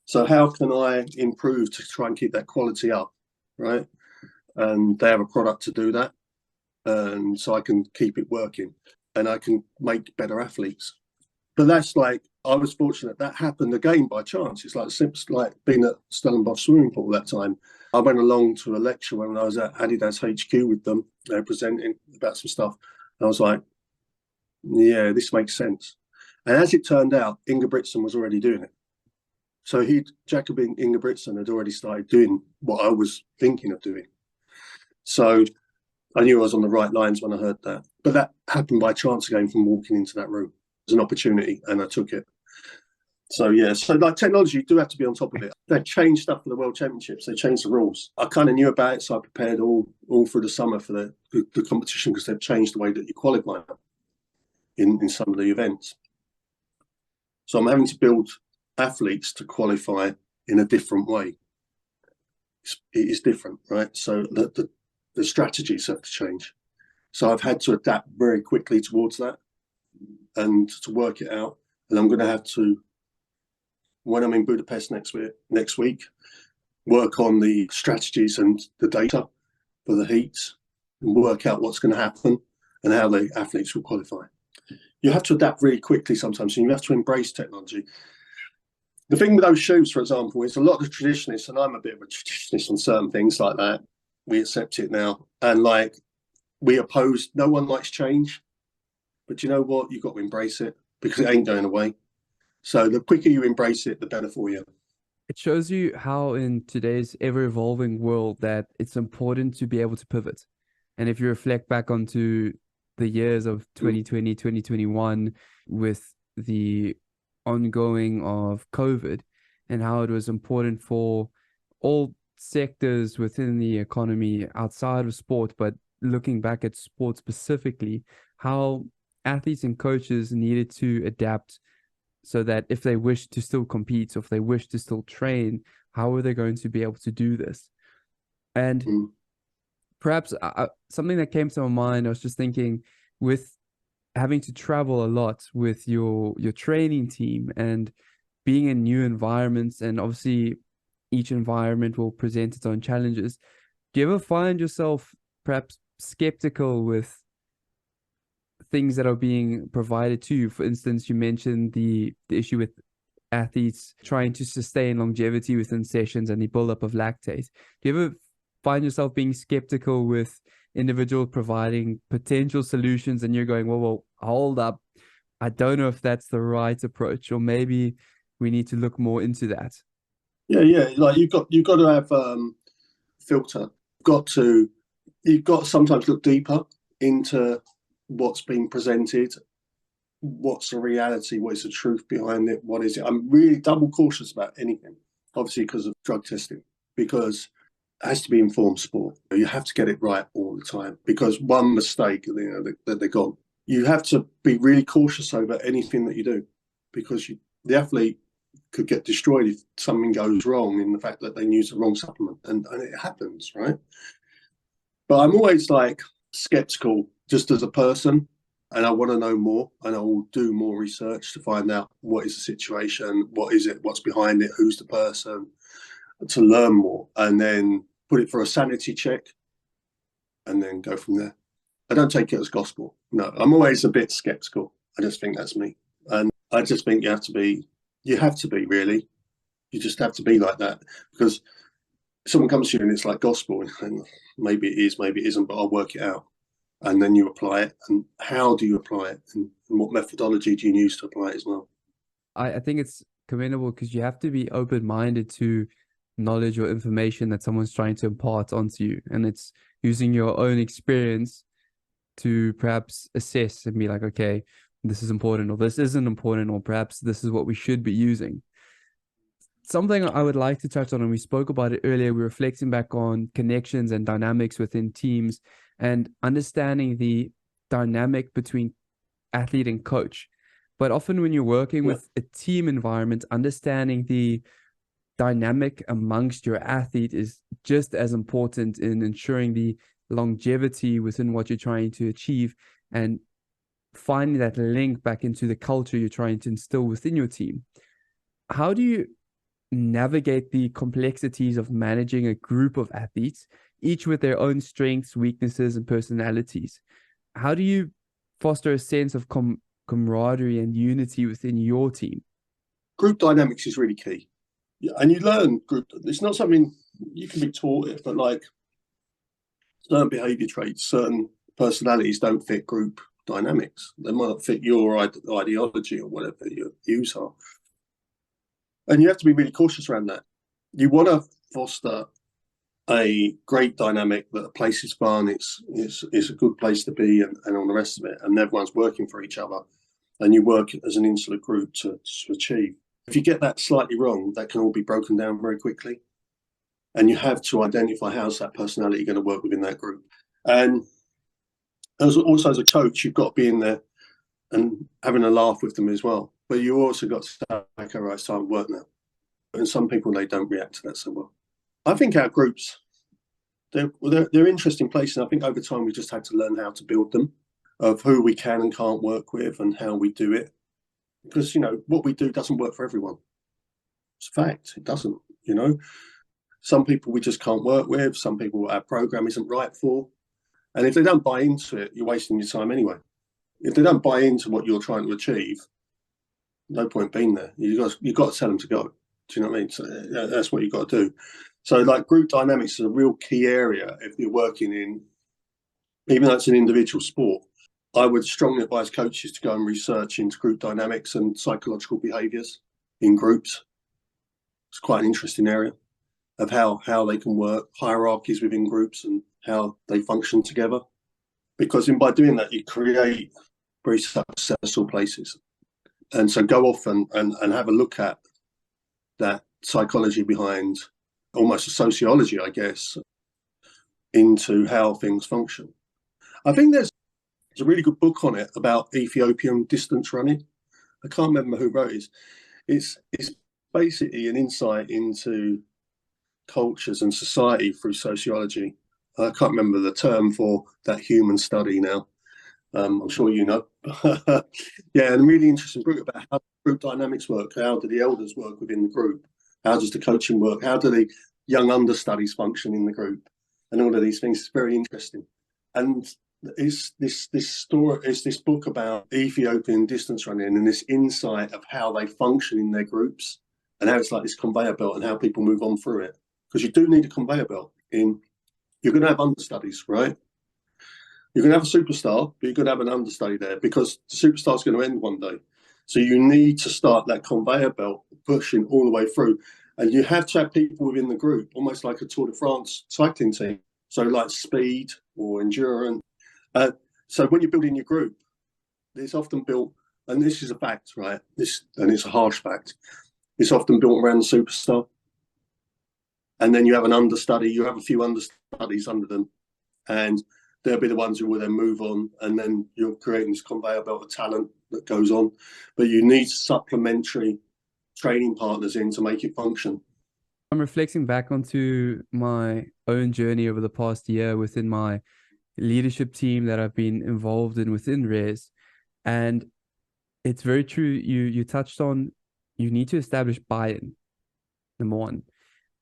So how can I improve to try and keep that quality up, right? And they have a product to do that. And so I can keep it working and I can make better athletes. But that's like, I was fortunate that happened again by chance. It's like being at Stellenbosch swimming pool that time. I went along to a lecture when I was at Adidas HQ with them. They were presenting about some stuff. And I was like, yeah, this makes sense. And as it turned out, Ingebrigtsen was already doing it. So Jakob Ingebrigtsen had already started doing what I was thinking of doing. So I knew I was on the right lines when I heard that. But that happened by chance again from walking into that room. It was an opportunity and I took it. So, yeah, so like technology, you do have to be on top of it. They changed stuff for the World Championships. They changed the rules. I kind of knew about it, so I prepared all through the summer for the competition because they've changed the way that you qualify in some of the events. So I'm having to build athletes to qualify in a different way. It is different, right? So the strategies have to change. So I've had to adapt very quickly towards that and to work it out. And I'm going to have to, when I'm in Budapest next week, work on the strategies and the data for the heats and work out what's going to happen and how the athletes will qualify. You have to adapt really quickly sometimes, and you have to embrace technology. The thing with those shoes, for example, is a lot of the traditionalists, and I'm a bit of a traditionalist on certain things like that, we accept it now. And like we oppose, no one likes change. But you know what? You've got to embrace it because it ain't going away. So the quicker you embrace it, the better for you. It shows you how in today's ever-evolving world that it's important to be able to pivot. And if you reflect back onto the years of 2020, 2021 with the ongoing of COVID and how it was important for all sectors within the economy outside of sport, but looking back at sport specifically, how athletes and coaches needed to adapt so that if they wish to still compete, or if they wish to still train, how are they going to be able to do this? And perhaps something that came to my mind, I was just thinking with having to travel a lot with your training team and being in new environments, and obviously each environment will present its own challenges. Do you ever find yourself perhaps skeptical with things that are being provided to you? For instance, you mentioned the issue with athletes trying to sustain longevity within sessions and the buildup of lactate. Do you ever find yourself being skeptical with individuals providing potential solutions and you're going, well, hold up, I don't know if that's the right approach, or maybe we need to look more into that? Yeah. Like you've got to have filter. You've got to sometimes look deeper into what's being presented, what's the reality, what is the truth behind it, what is it. I'm really double cautious about anything, obviously because of drug testing, because it has to be informed sport. You have to get it right all the time, because one mistake, that they're gone. You have to be really cautious over anything that you do, because the athlete could get destroyed if something goes wrong in the fact that they use the wrong supplement, and it happens, right? But I'm always like skeptical just as a person, and I want to know more, and I will do more research to find out what is the situation, what is it, what's behind it, who's the person, to learn more, and then put it for a sanity check, and then go from there. I don't take it as gospel. No, I'm always a bit skeptical. I just think that's me, and I just think you have to be really. You just have to be like that, because someone comes to you and it's like gospel, and maybe it is, maybe it isn't, but I'll work it out. And then you apply it. And how do you apply it? And what methodology do you use to apply it as well? I think it's commendable because you have to be open-minded to knowledge or information that someone's trying to impart onto you. And it's using your own experience to perhaps assess and be like, okay, this is important, or this isn't important, or perhaps this is what we should be using. Something I would like to touch on, and we spoke about it earlier, we're reflecting back on connections and dynamics within teams and understanding the dynamic between athlete and coach. But often when you're working with a team environment, understanding the dynamic amongst your athlete is just as important in ensuring the longevity within what you're trying to achieve, and finding that link back into the culture you're trying to instill within your team. How do you navigate the complexities of managing a group of athletes, each with their own strengths, weaknesses, and personalities? How do you foster a sense of camaraderie and unity within your team? Group dynamics is really key. Yeah, and you learn group. It's not something you can be taught it, but like certain behavior traits, certain personalities don't fit group dynamics. They might not fit your ideology or whatever your views are. And you have to be really cautious around that. You want to foster a great dynamic, that a place is fun, it's a good place to be, and all the rest of it, and everyone's working for each other, and you work as an insular group to achieve. If you get that slightly wrong, that can all be broken down very quickly, and you have to identify how's that personality going to work within that group. And also as a coach, you've got to be in there and having a laugh with them as well. But you also got to say, okay, right, it's time to work now. And some people, they don't react to that so well. I think our groups, they're interesting places. I think over time we just had to learn how to build them, of who we can and can't work with and how we do it. Because, what we do doesn't work for everyone. It's a fact. It doesn't, Some people we just can't work with. Some people our program isn't right for. And if they don't buy into it, you're wasting your time anyway. If they don't buy into what you're trying to achieve, no point being there. You've got to tell them to go. Do you know what I mean? So that's what you've got to do. So like group dynamics is a real key area if you're working in, even though it's an individual sport. I would strongly advise coaches to go and research into group dynamics and psychological behaviours in groups. It's quite an interesting area of how they can work, hierarchies within groups and how they function together. Because by doing that, you create very successful places. And so go off and have a look at that psychology behind, almost a sociology, I guess, into how things function. I think there's a really good book on it about Ethiopian distance running. I can't remember who wrote it. It's basically an insight into cultures and society through sociology. I can't remember the term for that human study now. I'm sure you know. Yeah, and a really interesting book about how group dynamics work. How do the elders work within the group? How does the coaching work? How do the young understudies function in the group? And all of these things. It's very interesting. And it's this story, it's this book about Ethiopian distance running and this insight of how they function in their groups and how it's like this conveyor belt and how people move on through it. Because you do need a conveyor belt. You're going to have understudies, right? You're going to have a superstar, but you're going to have an understudy there because the superstar is going to end one day. So you need to start that conveyor belt pushing all the way through. And you have to have people within the group, almost like a Tour de France cycling team. So like speed or endurance. So when you're building your group, it's often built, and this is a fact, right? And it's a harsh fact. It's often built around the superstar. And then you have an understudy, you have a few understudies under them, and they'll be the ones who will then move on. And then you're creating this conveyor belt of talent that goes on. But you need supplementary training partners in to make it function. I'm reflecting back onto my own journey over the past year within my leadership team that I've been involved in within RES. And it's very true. You touched on, you need to establish buy-in, number one.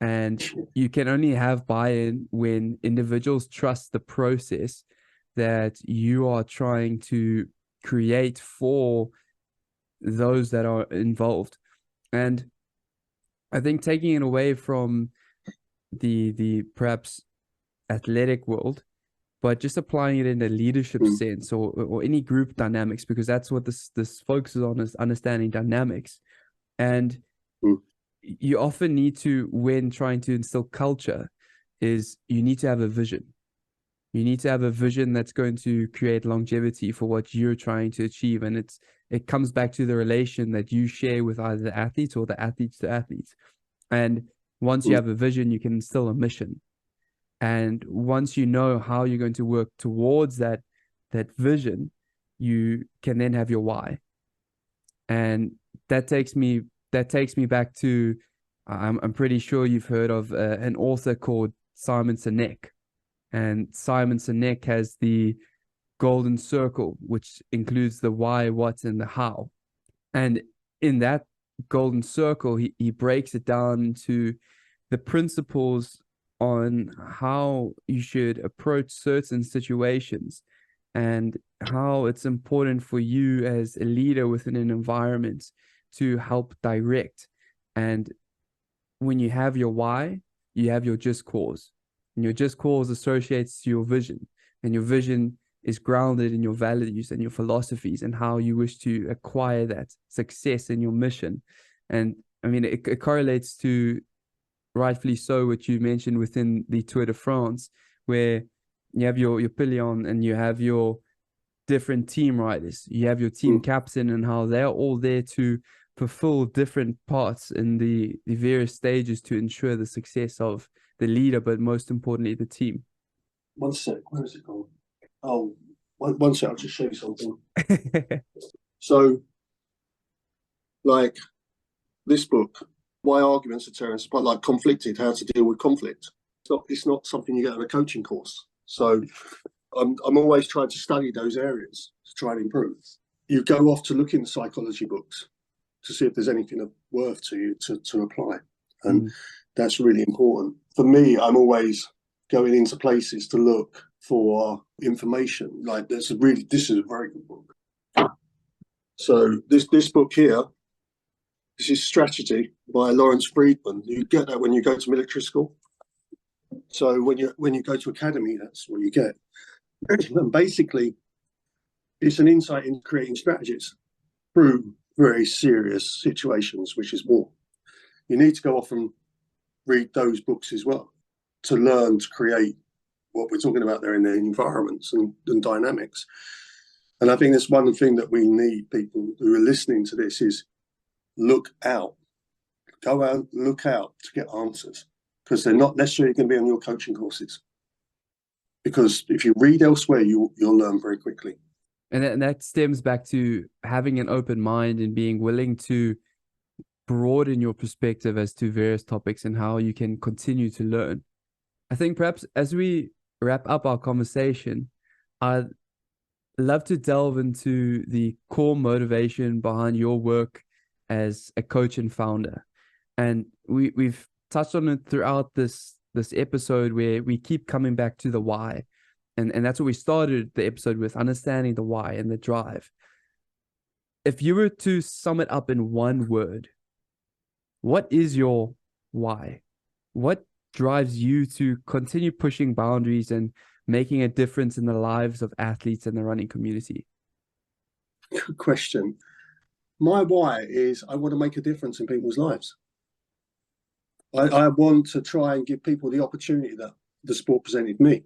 And you can only have buy-in when individuals trust the process that you are trying to create for those that are involved. And I think taking it away from the perhaps athletic world, but just applying it in a leadership sense or any group dynamics, because that's what this focuses on, is understanding dynamics. And you often need to, when trying to instill culture, is you need to have a vision. You need to have a vision that's going to create longevity for what you're trying to achieve. And it comes back to the relation that you share with either the athletes or the athletes to athletes. And once you have a vision, you can instill a mission. And once you know how you're going to work towards that vision, you can then have your why. And that takes me back to, I'm pretty sure you've heard of an author called Simon Sinek. And Simon Sinek has the golden circle, which includes the why, what, and the how. And in that golden circle, he breaks it down to the principles on how you should approach certain situations and how it's important for you as a leader within an environment to help direct. And when you have your why, you have your just cause. And your just cause associates to your vision. And your vision is grounded in your values and your philosophies and how you wish to acquire that success in your mission. And I mean, it correlates to rightfully so, what you mentioned within the Tour de France, where you have your pillion and you have your different team riders, you have your team captain, and how they're all there to fulfill different parts in the various stages to ensure the success of the leader, but most importantly, the team. One sec, where is it gone? Oh, one sec, I'll just show you something. So, like this book, Why Arguments Are Terrorists, but like Conflicted, How to Deal with Conflict. It's not something you get on a coaching course. So I'm always trying to study those areas to try and improve. You go off to look in psychology books to see if there's anything of worth to you to apply. And that's really important. For me, I'm always going into places to look for information. Like this is a very good book. So this book here, this is Strategy by Lawrence Friedman. You get that when you go to military school. So when you go to academy, that's what you get. And basically, it's an insight into creating strategies through very serious situations, which is war. You need to go off and read those books as well to learn to create what we're talking about there in the environments and dynamics. And I think that's one thing that we need, people who are listening to this, is look out. Go out, look out to get answers, because they're not necessarily going to be on your coaching courses. Because if you read elsewhere, you'll learn very quickly. And that stems back to having an open mind and being willing to broaden your perspective as to various topics and how you can continue to learn. I think perhaps as we wrap up our conversation, I'd love to delve into the core motivation behind your work as a coach and founder. And we've touched on it throughout this episode, where we keep coming back to the why. And that's what we started the episode with, understanding the why and the drive. If you were to sum it up in one word, what is your why? What drives you to continue pushing boundaries and making a difference in the lives of athletes and the running community? Good question. My why is I want to make a difference in people's lives. I want to try and give people the opportunity that the sport presented me.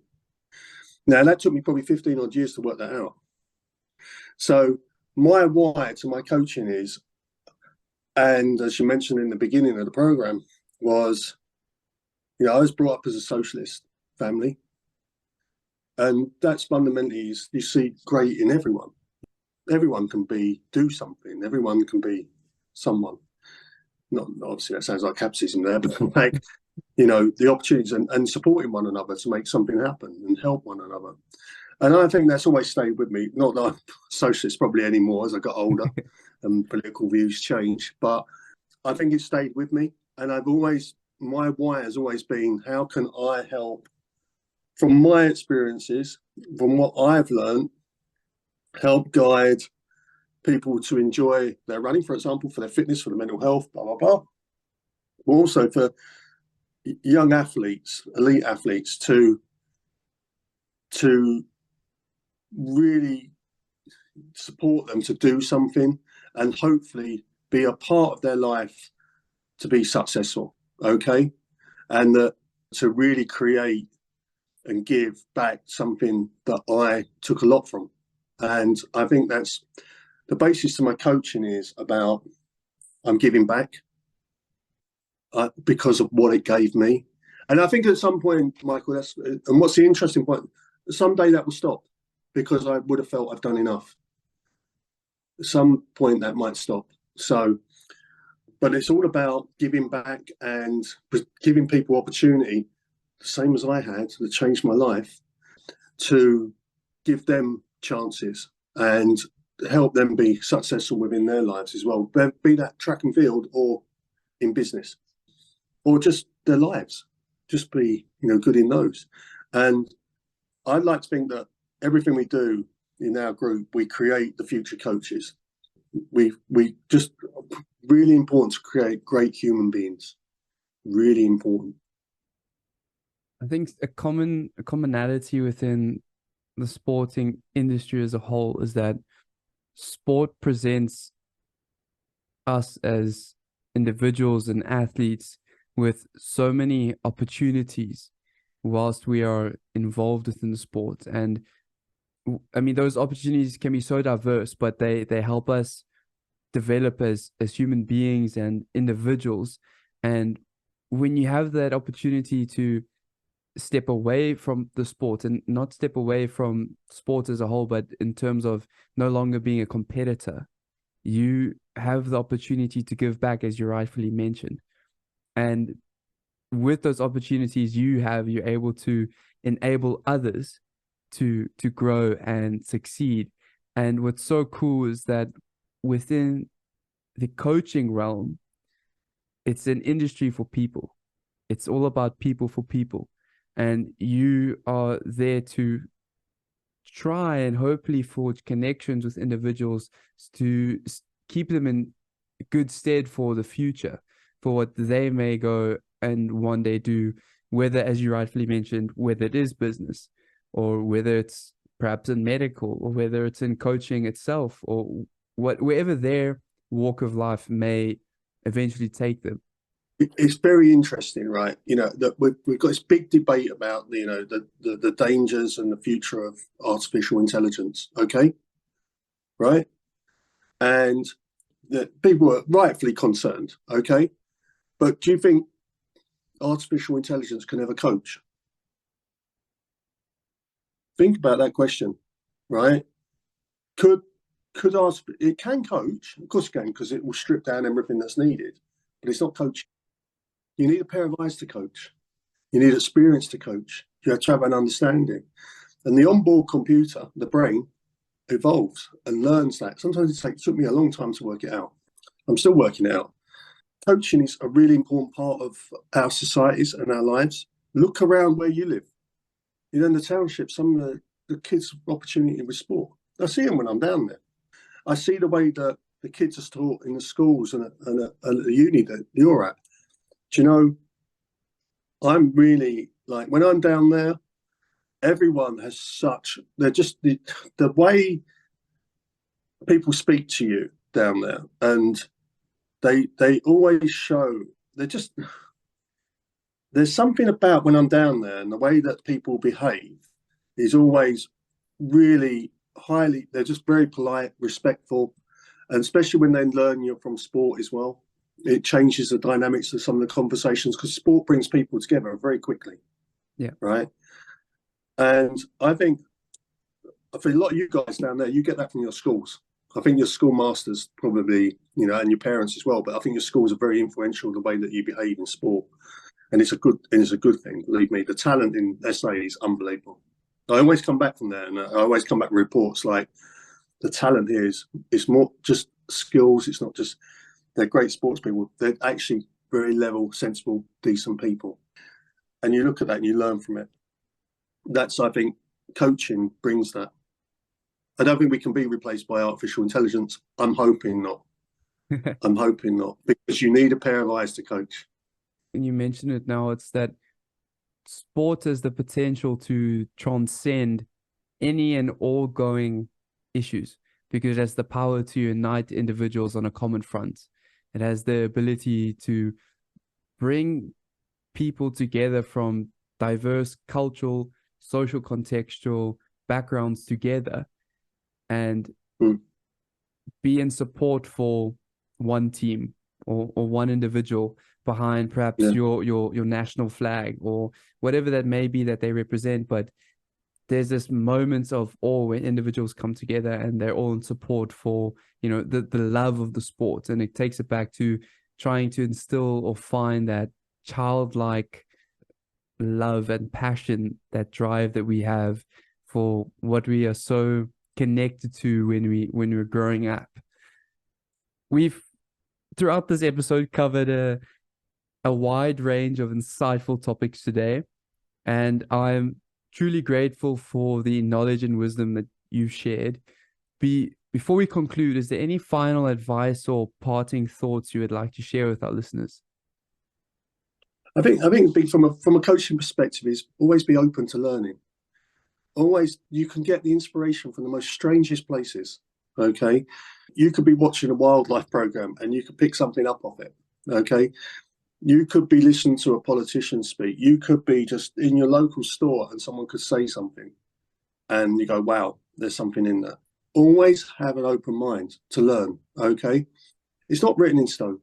Now, that took me probably 15 odd years to work that out. So my why to my coaching is, and as you mentioned in the beginning of the program, was, I was brought up as a socialist family. And that's fundamentally, you see great in everyone. Everyone can do something. Everyone can be someone. Not obviously that sounds like capitalism there, but like, the opportunities and supporting one another to make something happen and help one another. And I think that's always stayed with me. Not that I'm socialist probably anymore as I got older and political views change, but I think it stayed with me. And my why has always been, how can I help, from my experiences, from what I've learned, help guide people to enjoy their running, for example, for their fitness, for their mental health, blah, blah, blah. But also for young athletes, elite athletes, to really support them to do something and hopefully be a part of their life to be successful, okay? And to really create and give back something that I took a lot from. And I think that's the basis of my coaching, is about I'm giving back because of what it gave me. And I think at some point, Michael, and what's the interesting point, someday that will stop, because I would have felt I've done enough. At some point that might stop. So, but it's all about giving back and giving people opportunity, the same as I had, that changed my life, to give them chances and help them be successful within their lives as well, be that track and field or in business or just their lives, just be good in those. And I'd like to think that everything we do in our group, we create the future coaches. We just, really important to create great human beings, really important. I think a commonality within the sporting industry as a whole is that sport presents us as individuals and athletes with so many opportunities whilst we are involved within the sport. And I mean, those opportunities can be so diverse, but they help us develop as human beings and individuals. And when you have that opportunity to step away from the sport, and not step away from sport as a whole, but in terms of no longer being a competitor, you have the opportunity to give back, as you rightfully mentioned. And with those opportunities you're able to enable others to grow and succeed. And what's so cool is that within the coaching realm, it's an industry for people. It's all about people for people. And you are there to try and hopefully forge connections with individuals to keep them in good stead for the future, for what they may go and one day do, whether, as you rightfully mentioned, whether it is business or whether it's perhaps in medical or whether it's in coaching itself, or wherever their walk of life may eventually take them. It's very interesting, right? That we've got this big debate about the dangers and the future of artificial intelligence. Okay, right, and that people are rightfully concerned. Okay, but do you think artificial intelligence can ever coach? Think about that question, right? Could it can coach? Of course it can, because it will strip down everything that's needed, but it's not coaching. You need a pair of eyes to coach. You need experience to coach. You have to have an understanding. And the onboard computer, the brain, evolves and learns that. Sometimes it took me a long time to work it out. I'm still working it out. Coaching is a really important part of our societies and our lives. Look around where you live. In the township, some of the kids' opportunity with sport. I see them when I'm down there. I see the way that the kids are taught in the schools and at the uni that you're at. Do you know, I'm really, like, when I'm down there, everyone has they're just, the way people speak to you down there, and they always show, there's something about when I'm down there and the way that people behave is always really highly, they're just very polite, respectful, and especially when they learn you're from sport as well. It changes the dynamics of some of the conversations, because sport brings people together very quickly. Yeah. Right. And I think for a lot of you guys down there, you get that from your schools. I think your schoolmasters probably, and your parents as well. But I think your schools are very influential in the way that you behave in sport, and it's a good thing. Believe me, the talent in SA is unbelievable. I always come back from there, and I always come back with reports like the talent here is more just skills. It's not just. They're great sports people. They're actually very level, sensible, decent people. And you look at that and you learn from it. That's, I think, coaching brings that. I don't think we can be replaced by artificial intelligence. I'm hoping not. I'm hoping not, because you need a pair of eyes to coach. And you mentioned it now, it's that sport has the potential to transcend any and all going issues, because it has the power to unite individuals on a common front. It has the ability to bring people together from diverse cultural, social, contextual backgrounds together, and be in support for one team or one individual behind perhaps your national flag or whatever that may be that they represent. But there's this moments of awe when individuals come together and they're all in support for, the love of the sport. And it takes it back to trying to instill or find that childlike love and passion, that drive that we have for what we are so connected to when we're growing up. We've, throughout this episode, covered a wide range of insightful topics today, and I'm truly grateful for the knowledge and wisdom that you've shared. Before we conclude, is there any final advice or parting thoughts you would like to share with our listeners? I think from a coaching perspective is always be open to learning. Always, you can get the inspiration from the most strangest places. Okay, you could be watching a wildlife program and you could pick something up off it. Okay, You could be listening to a politician speak. You could be just in your local store and someone could say something and you go, wow, there's something in that. Always have an open mind to learn, okay? It's not written in stone.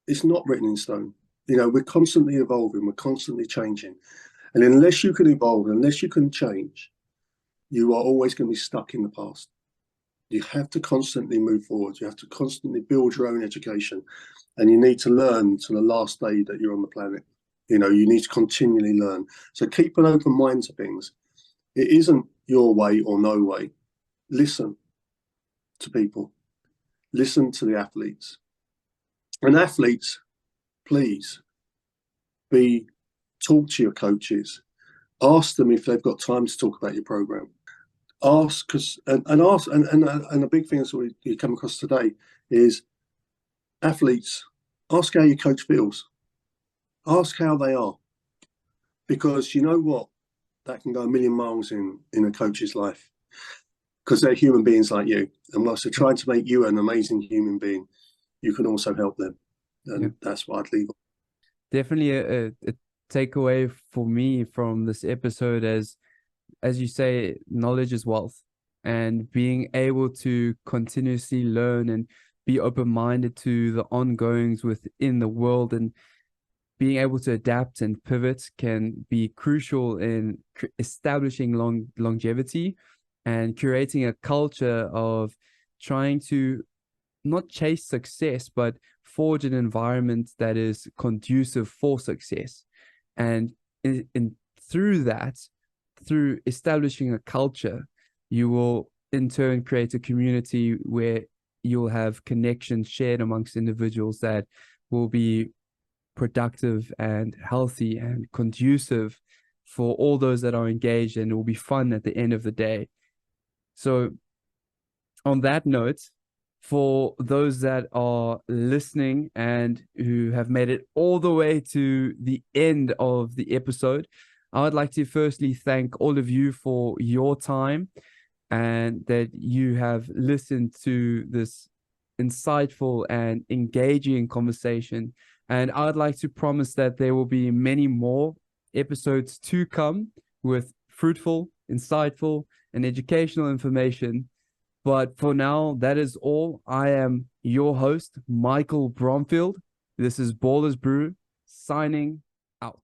It's not written in stone. You know, we're constantly evolving, we're constantly changing. And unless you can evolve, unless you can change, you are always going to be stuck in the past. You have to constantly move forward. You have to constantly build your own education. And you need to learn to the last day that you're on the planet. You know, you need to continually learn. So keep an open mind to things. It isn't your way or no way. Listen to people. Listen to the athletes. And athletes, please talk to your coaches. Ask them if they've got time to talk about your program. Ask, because and a big thing that we come across today is athletes. Ask how your coach feels. Ask how they are, because you know what, that can go a million miles in a coach's life, because they're human beings like you, and whilst they're trying to make you an amazing human being, you can also help them, and that's what I'd leave. Definitely a takeaway for me from this episode, as you say, knowledge is wealth, and being able to continuously learn and be open-minded to the ongoings within the world and being able to adapt and pivot can be crucial in establishing longevity and creating a culture of trying to not chase success, but forge an environment that is conducive for success. And through that, through establishing a culture, you will in turn create a community where you'll have connections shared amongst individuals that will be productive and healthy and conducive for all those that are engaged, and it will be fun at the end of the day. So on that note, for those that are listening and who have made it all the way to the end of the episode, I would like to firstly thank all of you for your time and that you have listened to this insightful and engaging conversation. And I would like to promise that there will be many more episodes to come with fruitful, insightful, and educational information. But for now, that is all. I am your host, Michael Bromfield. This is Ballers Brew, signing out.